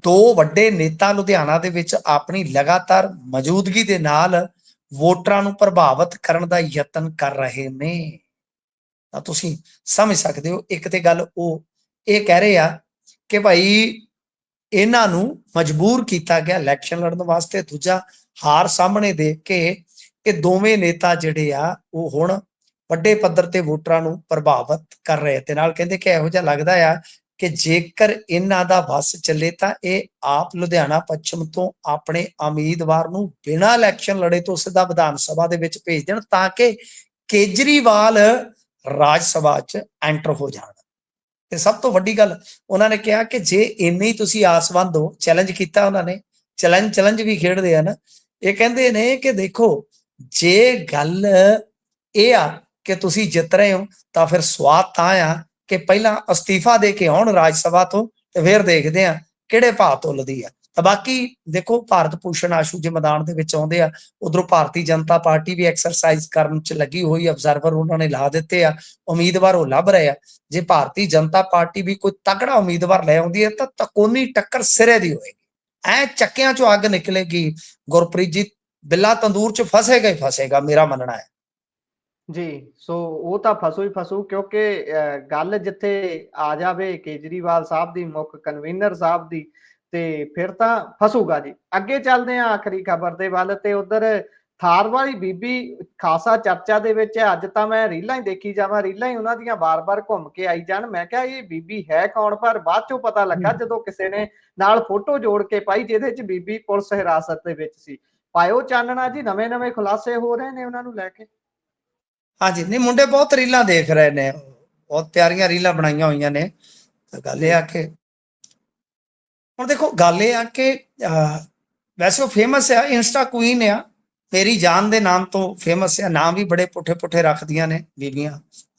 [SPEAKER 2] ਦੋ ਵੱਡੇ ਨੇਤਾ ਲੁਧਿਆਣਾ ਦੇ ਵਿੱਚ ਆਪਣੀ ਲਗਾਤਾਰ ਮੌਜੂਦਗੀ ਦੇ ਨਾਲ ਵੋਟਰਾਂ ਨੂੰ ਪ੍ਰਭਾਵਿਤ ਕਰਨ ਦਾ ਯਤਨ ਕਰ ਰਹੇ ਨੇ। ਤਾਂ ਤੁਸੀਂ ਸਮਝ ਸਕਦੇ ਹੋ, ਇੱਕ ਤੇ ਗੱਲ ਉਹ ਇਹ ਕਹਿ ਰਹੇ ਆ ਕਿ ਭਾਈ ਇਹਨਾਂ ਨੂੰ ਮਜਬੂਰ ਕੀਤਾ ਗਿਆ ਇਲੈਕਸ਼ਨ ਲੜਨ ਵਾਸਤੇ। ਦੂਜਾ, ਹਾਰ ਸਾਹਮਣੇ ਦੇਖ ਕੇ ਇਹ ਦੋਵੇਂ ਨੇਤਾ ਜਿਹੜੇ ਆ ਉਹ ਹੁਣ ਵੱਡੇ ਪੱਧਰ ਤੇ ਵੋਟਰਾਂ ਨੂੰ ਪ੍ਰਭਾਵਿਤ ਕਰ ਰਹੇ, ਤੇ ਨਾਲ ਕਹਿੰਦੇ ਕਿ ਇਹੋ ਜਿਹਾ ਲੱਗਦਾ ਆ ਕਿ ਜੇਕਰ ਇਹਨਾਂ ਦਾ ਵੱਸ ਚੱਲੇ ਤਾਂ ਇਹ ਆਪ ਲੁਧਿਆਣਾ ਪੱਛਮ ਤੋਂ ਆਪਣੇ ਉਮੀਦਵਾਰ ਨੂੰ ਬਿਨਾਂ ਇਲੈਕਸ਼ਨ ਲੜੇ ਤੋਂ ਸਿੱਧਾ ਵਿਧਾਨ ਸਭਾ ਦੇ ਵਿੱਚ ਭੇਜ ਦੇਣ, ਤਾਂ ਕਿ ਕੇਜਰੀਵਾਲ ਰਾਜ ਸਭਾ 'ਚ ਐਂਟਰ ਹੋ ਜਾਣ। ਤੇ ਸਭ ਤੋਂ ਵੱਡੀ ਗੱਲ ਉਹਨਾਂ ਨੇ ਕਿਹਾ ਕਿ ਜੇ ਇੰਨੀ ਤੁਸੀਂ ਆਸਵੰਦ ਹੋ, ਚੈਲੰਜ ਕੀਤਾ ਉਹਨਾਂ ਨੇ, ਚੈਲੰਜ ਵੀ ਖੇਡਦੇ ਆ ਨਾ। ਇਹ ਕਹਿੰਦੇ ਨੇ ਕਿ ਦੇਖੋ ਜੇ ਗੱਲ ਇਹ ਆ ਕਿ ਤੁਸੀਂ ਜਿੱਤ ਰਹੇ ਹੋ, ਤਾਂ ਫਿਰ ਸਵਾਦ ਤਾਂ ਆ ਕਿ ਪਹਿਲਾਂ ਅਸਤੀਫਾ ਦੇ ਕੇ ਆਉਣ ਰਾਜ ਸਭਾ ਤੋਂ, ਤੇ ਫਿਰ ਦੇਖਦੇ ਆ ਕਿਹੜੇ ਭਾਅ ਤੁੱਲਦੀ ਆ। ਤਾਂ ਬਾਕੀ ਦੇਖੋ, ਭਾਰਤ ਭੂਸ਼ਣ ਆਸ਼ੂ ਜੇ ਮੈਦਾਨ ਦੇ ਵਿੱਚ ਆਉਂਦੇ ਆ, ਉਧਰੋਂ ਭਾਰਤੀ ਜਨਤਾ ਪਾਰਟੀ ਵੀ ਐਕਸਰਸਾਈਜ਼ ਕਰਨ 'ਚ ਲੱਗੀ ਹੋਈ, ਅਬਜ਼ਰਵਰ ਉਹਨਾਂ ਨੇ ਲਾ ਦਿੱਤੇ ਆ, ਉਮੀਦਵਾਰ ਉਹ ਲੱਭ ਰਹੇ ਆ। ਜੇ ਭਾਰਤੀ ਜਨਤਾ ਪਾਰਟੀ ਵੀ ਕੋਈ ਤਕੜਾ ਉਮੀਦਵਾਰ ਲੈ ਆਉਂਦੀ ਹੈ ਤਾਂ ਤਕੋਨੀ ਟੱਕਰ ਸਿਰੇ ਦੀ ਹੋਏਗੀ, ਐ ਚੱਕਿਆਂ 'ਚੋਂ ਅੱਗ ਨਿਕਲੇਗੀ। ਗੁਰਪ੍ਰੀਤ ਜੀ, ਬਿੱਲਾ ਤੰਦੂਰ 'ਚ ਫਸੇਗਾ ਹੀ ਫਸੇਗਾ, ਮੇਰਾ ਮੰਨਣਾ ਹੈ
[SPEAKER 1] ਜੀ। ਸੋ ਉਹ ਤਾਂ ਫਸੂ ਹੀ ਫਸੂ, ਕਿਉਂਕਿ ਗੱਲ ਜਿੱਥੇ ਆ ਜਾਵੇ ਕੇਜਰੀਵਾਲ ਸਾਹਿਬ ਦੀ, ਮੁੱਖ ਕਨਵੀਨਰ ਸਾਹਿਬ ਦੀ, ਤੇ ਫਿਰ ਤਾਂ ਫਸੂਗਾ ਜੀ। ਅੱਗੇ ਚੱਲਦੇ ਆ ਆਖਰੀ ਖਬਰ ਦੇ ਵੱਲ ਤੇ ਉਧਰ ਥਾਰ ਵਾਲੀ ਬੀਬੀ ਖਾਸਾ ਚਰਚਾ ਦੇ ਵਿੱਚ ਹੈ। ਅੱਜ ਤਾਂ ਮੈਂ ਰੀਲਾਂ ਹੀ ਦੇਖੀ ਜਾਵਾਂ, ਰੀਲਾਂ ਹੀ ਉਹਨਾਂ ਦੀਆਂ ਬਾਰ-ਬਾਰ ਘੁੰਮ ਕੇ ਆਈ ਜਾਣ। ਮੈਂ ਕਿਹਾ ਇਹ ਬੀਬੀ ਹੈ ਕੌਣ, ਪਰ ਬਾਅਦ ਚੋਂ ਪਤਾ ਲੱਗਾ ਜਦੋਂ ਕਿਸੇ ਨੇ ਨਾਲ ਫੋਟੋ ਜੋੜ ਕੇ ਪਾਈ ਜਿਹਦੇ 'ਚ ਬੀਬੀ ਪੁਲਿਸ ਹਿਰਾਸਤ ਦੇ ਵਿੱਚ ਸੀ। ਪਾਇਓ ਚਾਨਣਾ ਜੀ, ਨਵੇਂ-ਨਵੇਂ ਖੁਲਾਸੇ ਹੋ ਰਹੇ ਨੇ ਉਹਨਾਂ ਨੂੰ ਲੈ ਕੇ।
[SPEAKER 2] ਹਾਂਜੀ, ਨਹੀਂ ਮੁੰਡੇ ਬਹੁਤ ਰੀਲਾਂ ਦੇਖ ਰਹੇ ਨੇ, ਬਹੁਤ ਪਿਆਰੀਆਂ ਰੀਲਾਂ ਬਣਾਈਆਂ ਹੋਈਆਂ ਨੇ। ਤਾਂ ਗੱਲ ਇਹ ਆ ਕਿ ਹੁਣ ਦੇਖੋ, ਗੱਲ ਇਹ ਆ ਕਿ ਵੈਸੇ ਉਹ ਫੇਮਸ ਆ, ਇੰਸਟਾ ਕੁਈਨ ਆ, ਮੇਰੀ ਜਾਨ ਦੇ ਨਾਮ ਤੋਂ ਫੇਮਸ ਆ। ਨਾਮ ਵੀ ਬੜੇ ਪੁੱਠੇ ਪੁੱਠੇ ਰੱਖਦੀਆਂ ਨੇ ਬੀਬੀਆਂ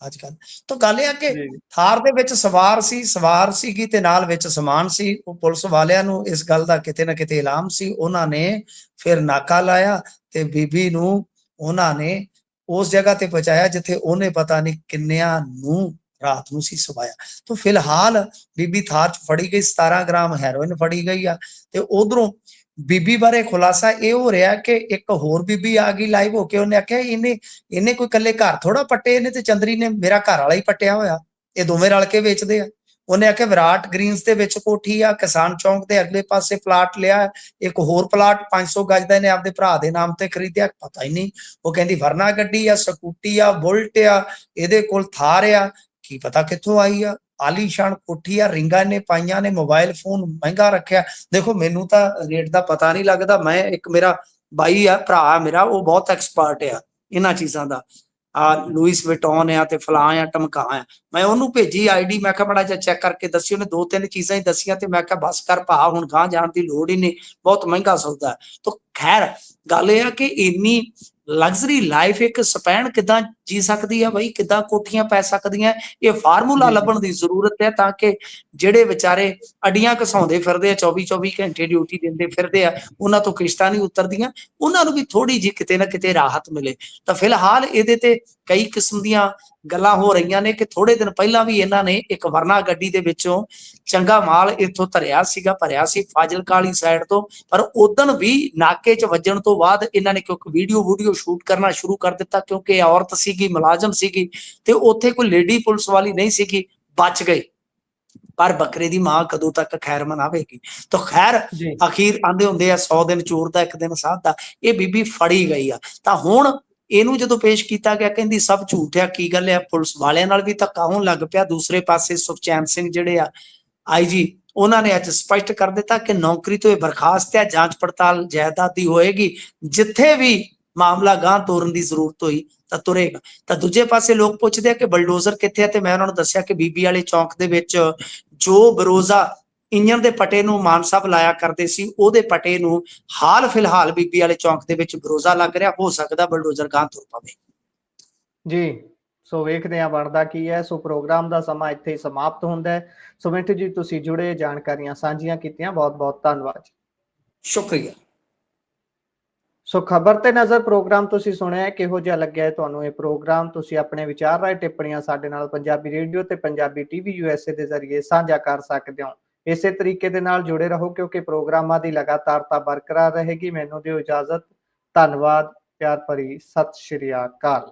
[SPEAKER 2] ਅੱਜ ਕੱਲ। ਤਾਂ ਗੱਲ ਇਹ ਆ ਕਿ ਥਾਰ ਦੇ ਵਿੱਚ ਸਵਾਰ ਸੀਗੀ ਤੇ ਨਾਲ ਵਿੱਚ ਸਮਾਨ ਸੀ। ਉਹ ਪੁਲਿਸ ਵਾਲਿਆਂ ਨੂੰ ਇਸ ਗੱਲ ਦਾ ਕਿਤੇ ਨਾ ਕਿਤੇ ਇਲਜ਼ਾਮ ਸੀ। ਉਹਨਾਂ ਨੇ ਫਿਰ ਨਾਕਾ ਲਾਇਆ ਤੇ ਬੀਬੀ ਨੂੰ ਉਹਨਾਂ ਨੇ ਉਸ ਜਗ੍ਹਾ ਤੇ ਪਹੁੰਚਾਇਆ ਜਿੱਥੇ ਉਹਨੇ ਪਤਾ ਨਹੀਂ ਕਿੰਨਿਆਂ ਨੂੰ ਰਾਤ ਨੂੰ ਸੀ ਸਵਾਇਆ। ਤਾਂ ਫਿਲਹਾਲ ਬੀਬੀ ਥਾਰ ਚ ਫੜੀ ਗਈ, 17 ਗ੍ਰਾਮ ਹੈਰੋਇਨ ਫੜੀ ਗਈ ਆ। ਤੇ ਉਧਰੋਂ ਬੀਬੀ ਬਾਰੇ ਖੁਲਾਸਾ ਇਹ ਹੋ ਰਿਹਾ ਕਿ ਇੱਕ ਹੋਰ ਬੀਬੀ ਆ ਗਈ ਲਾਈਵ ਹੋ ਕੇ। ਉਹਨੇ ਆਖਿਆ ਇਹਨੇ ਕੋਈ ਇਕੱਲੇ ਘਰ ਥੋੜਾ ਪੱਟੇ, ਇਹਨੇ ਤੇ ਚੰਦਰੀ ਨੇ ਮੇਰਾ ਘਰ ਵਾਲਾ ਹੀ ਪੱਟਿਆ ਹੋਇਆ, ਇਹ ਦੋਵੇਂ ਰਲ ਕੇ ਵੇਚਦੇ ਆ। ਉਹਨੇ ਆਖਿਆ ਵਿਰਾਟ ਗ੍ਰੀਨਸ ਦੇ ਵਿੱਚ ਕੋਠੀ ਆ, ਕਿਸਾਨ ਚੌਂਕ ਦੇ ਅਗਲੇ ਪਾਸੇ ਪਲਾਟ ਲਿਆ, ਇੱਕ ਹੋਰ ਪਲਾਟ 500 ਗਜ ਦਾ ਇਹਨੇ ਆਪਦੇ ਭਰਾ ਦੇ ਨਾਮ ਤੇ ਖਰੀਦਿਆ, ਪਤਾ ਹੀ ਨਹੀਂ। ਉਹ ਕਹਿੰਦੀ ਵਰਨਾ ਗੱਡੀ ਆ, ਸਕੂਟੀ ਆ, ਬੁਲਟ ਆ, ਇਹਦੇ ਕੋਲ ਥਾਰ ਆ, ਕੀ ਪਤਾ ਕਿੱਥੋਂ ਆਈ ਆ। ਆਲੀਸ਼ਾਨ ਕੋਠੀ ਆ, ਰਿੰਗਾਂ ਇਹਨੇ ਪਾਈਆਂ ਨੇ, ਮੋਬਾਈਲ ਫੋਨ ਮਹਿੰਗਾ ਰੱਖਿਆ। ਦੇਖੋ ਮੈਨੂੰ ਤਾਂ ਰੇਟ ਦਾ ਪਤਾ ਨਹੀਂ ਲੱਗਦਾ। ਮੈਂ ਇੱਕ ਮੇਰਾ ਬਾਈ ਆ, ਭਰਾ ਮੇਰਾ, ਉਹ ਬਹੁਤ ਐਕਸਪਰਟ ਆ ਇਹਨਾਂ ਚੀਜ਼ਾਂ ਦਾ। ਲੂਇਸ ਵਿਟੋਨ ਆ ਤੇ ਫਲਾਂ ਆ ਟਮਕਾ ਆ। ਮੈਂ ਉਹਨੂੰ ਭੇਜੀ ਆਈਡੀ, ਮੈਂ ਕਿਹਾ ਬੜਾ ਜਿਹਾ ਚੈੱਕ ਕਰਕੇ ਦੱਸੀ। ਉਹਨੇ 2-3 ਚੀਜ਼ਾਂ ਹੀ ਦੱਸੀਆਂ ਤੇ ਮੈਂ ਕਿਹਾ ਬਸ ਕਰ ਭਾ, ਹੁਣ ਗਾਂ ਜਾਣ ਦੀ ਲੋੜ ਹੀ ਨਹੀਂ, ਬਹੁਤ ਮਹਿੰਗਾ ਸੌਦਾ ਹੈ। ਤਾਂ ਖੈਰ ਗੱਲ ਇਹ ਆ ਕਿ ਇੰਨੀ ਲਗਜ਼ਰੀ ਲਾਈਫ ਇੱਕ ਸਪੈਨ ਕਿੱਦਾਂ ਜੀ ਸਕਦੀ ਆ ਬਈ, ਕਿੱਦਾਂ ਕੋਠੀਆਂ ਪੈ ਸਕਦੀਆਂ। ਇਹ ਫਾਰਮੂਲਾ ਲੱਭਣ ਦੀ ਜ਼ਰੂਰਤ ਹੈ ਤਾਂ ਕਿ ਜਿਹੜੇ ਵਿਚਾਰੇ ਅਡੀਆਂ ਘਸਾਉਂਦੇ ਫਿਰਦੇ ਆ, 24-24 ਘੰਟੇ ਡਿਊਟੀ ਦਿੰਦੇ ਫਿਰਦੇ ਆ, ਉਹਨਾਂ ਤੋਂ ਕਿਸ਼ਤਾਂ ਨਹੀਂ ਉਤਰਦੀਆਂ, ਉਹਨਾਂ ਨੂੰ ਵੀ ਥੋੜੀ ਜਿਹੀ ਕਿਤੇ ਨਾ ਕਿਤੇ ਰਾਹਤ ਮਿਲੇ। ਤਾਂ ਫਿਲਹਾਲ ਇਹਦੇ ਤੇ ਕਈ ਕਿਸਮ ਦੀਆਂ ਗੱਲਾਂ ਹੋ ਰਹੀਆਂ ਨੇ ਕਿ ਥੋੜੇ ਦਿਨ ਪਹਿਲਾਂ ਵੀ ਇਹਨਾਂ ਨੇ ਇੱਕ ਵਰਨਾ ਗੱਡੀ ਦੇ ਵਿੱਚੋਂ ਚੰਗਾ ਮਾਲ ਇੱਥੋਂ ਭਰਿਆ ਸੀ ਫਾਜ਼ਿਲਕਾ ਵਾਲੀ ਸਾਈਡ ਤੋਂ। ਪਰ ਉਦਣ ਵੀ ਨਾਕੇ 'ਚ ਵੱਜਣ ਤੋਂ ਬਾਅਦ ਇਹਨਾਂ ਨੇ ਕਿਉਂਕਿ ਵੀਡੀਓ ਸ਼ੂਟ ਕਰਨਾ ਸ਼ੁਰੂ ਕਰ ਦਿੱਤਾ, ਕਿਉਂਕਿ ਇਹ ਔਰਤ ਸੀਗੀ, ਮੁਲਾਜ਼ਮ ਸੀਗੀ ਤੇ ਉੱਥੇ ਕੋਈ ਲੇਡੀ ਪੁਲਿਸ ਵਾਲੀ ਨਹੀਂ ਸੀਗੀ, ਬਚ ਗਏ। ਪਰ ਬੱਕਰੇ ਦੀ ਮਾਂ ਕਦੋਂ ਤੱਕ ਖੈਰ ਮਨਾਵੇਗੀ। ਤਾਂ ਖੈਰ ਅਖੀਰ ਆਂਦੇ ਹੁੰਦੇ ਆ 100 ਦਿਨ ਚੋਰ ਦਾ, 1 ਦਿਨ ਸਾਧ ਦਾ। ਇਹ ਬੀਬੀ ਫੜੀ ਗਈ ਆ। ਤਾਂ ਹੁਣ ਇਹਨੂੰ ਜਦੋਂ ਪੇਸ਼ ਕੀਤਾ ਗਿਆ, ਕਹਿੰਦੀ ਸਭ ਝੂਠ ਆ, ਕੀ ਗੱਲ ਆ। ਪੁਲਿਸ ਵਾਲਿਆਂ ਨਾਲ ਵੀ ਧੱਕਾ ਹੋਣ ਲੱਗ ਪਿਆ। ਦੂਸਰੇ ਪਾਸੇ ਸੁਖਚੈਨ ਸਿੰਘ ਜਿਹੜੇ ਆ IG, ਉਹਨਾਂ ਨੇ ਅੱਜ ਸਪਸ਼ਟ ਕਰ ਦਿੱਤਾ ਕਿ ਨੌਕਰੀ ਤੋਂ ਇਹ ਬਰਖਾਸਤ ਹੈ, ਜਾਂਚ ਪੜਤਾਲ ਜਾਇਦਾਦ ਦੀ ਹੋਏਗੀ, ਜਿੱਥੇ ਵੀ ਮਾਮਲਾ ਗਾਂ ਤੋਰਨ ਦੀ ਜ਼ਰੂਰਤ ਹੋਈ ਤਾਂ ਤੁਰੇਗਾ। ਤਾਂ ਦੂਜੇ ਪਾਸੇ ਲੋਕ ਪੁੱਛਦੇ ਆ ਕਿ ਬਲਡੋਜ਼ਰ ਕਿੱਥੇ ਆ, ਤੇ ਮੈਂ ਉਹਨਾਂ ਨੂੰ ਦੱਸਿਆ ਕਿ ਬੀਬੀ ਵਾਲੇ ਚੌਂਕ ਦੇ ਵਿੱਚ ਜੋ ਬਰੋਜ਼ਾ ਇੰਜਨ ਦੇ ਪਟੇ ਨੂੰ ਮਾਨ ਸਾਹਿਬ ਲਾਇਆ ਕਰਦੇ ਸੀ, ਉਹਦੇ ਪਟੇ ਨੂੰ ਹਾਲ ਫਿਲਹਾਲ ਬੀਬੀ ਵਾਲੇ ਚੌਂਕ ਦੇ ਵਿੱਚ ਬਰੋਜ਼ਾ ਲੱਗ ਰਿਹਾ। ਹੋ ਸਕਦਾ ਬਲਡੋਜ਼ਰ ਗਾਂ ਤੁਰ ਪਵੇ
[SPEAKER 1] ਜੀ। ਸੋ ਵੇਖਦੇ ਆ ਬਣਦਾ ਕੀ ਹੈ। ਸੋ ਪ੍ਰੋਗਰਾਮ ਦਾ ਸਮਾਂ ਇੱਥੇ ਹੀ ਸਮਾਪਤ ਹੁੰਦਾ ਹੈ। ਸੋ ਮਿੰਟੂ ਜੀ, ਤੁਸੀਂ ਜੁੜੇ, ਜਾਣਕਾਰੀਆਂ ਸਾਂਝੀਆਂ ਕੀਤੀਆਂ, ਬਹੁਤ ਬਹੁਤ ਧੰਨਵਾਦ।
[SPEAKER 2] ਸ਼ੁਕਰੀਆ।
[SPEAKER 1] ਸੋ ਖਬਰ ਤੇ ਨਜ਼ਰ ਪ੍ਰੋਗਰਾਮ ਤੁਸੀਂ ਸੁਣਿਆ, ਕਿਹੋ ਜਿਹਾ ਲੱਗਿਆ ਤੁਹਾਨੂੰ ਇਹ ਪ੍ਰੋਗਰਾਮ? ਤੁਸੀਂ ਆਪਣੇ ਵਿਚਾਰ ਰਾਏ ਟਿੱਪਣੀਆਂ ਸਾਡੇ ਨਾਲ ਪੰਜਾਬੀ ਰੇਡੀਓ ਤੇ ਪੰਜਾਬੀ TV USA ਦੇ ਜ਼ਰੀਏ ਸਾਂਝਾ ਕਰ ਸਕਦੇ ਹੋ। ਇਸੇ ਤਰੀਕੇ ਦੇ ਨਾਲ ਜੁੜੇ ਰਹੋ, ਕਿਉਂਕਿ ਪ੍ਰੋਗਰਾਮਾਂ ਦੀ ਲਗਾਤਾਰਤਾ ਬਰਕਰਾਰ ਰਹੇਗੀ। ਮੈਨੂੰ ਦਿਓ ਇਜਾਜ਼ਤ। ਧੰਨਵਾਦ, ਪਿਆਰ ਭਰੀ ਸਤਿ ਸ਼੍ਰੀ ਅਕਾਲ।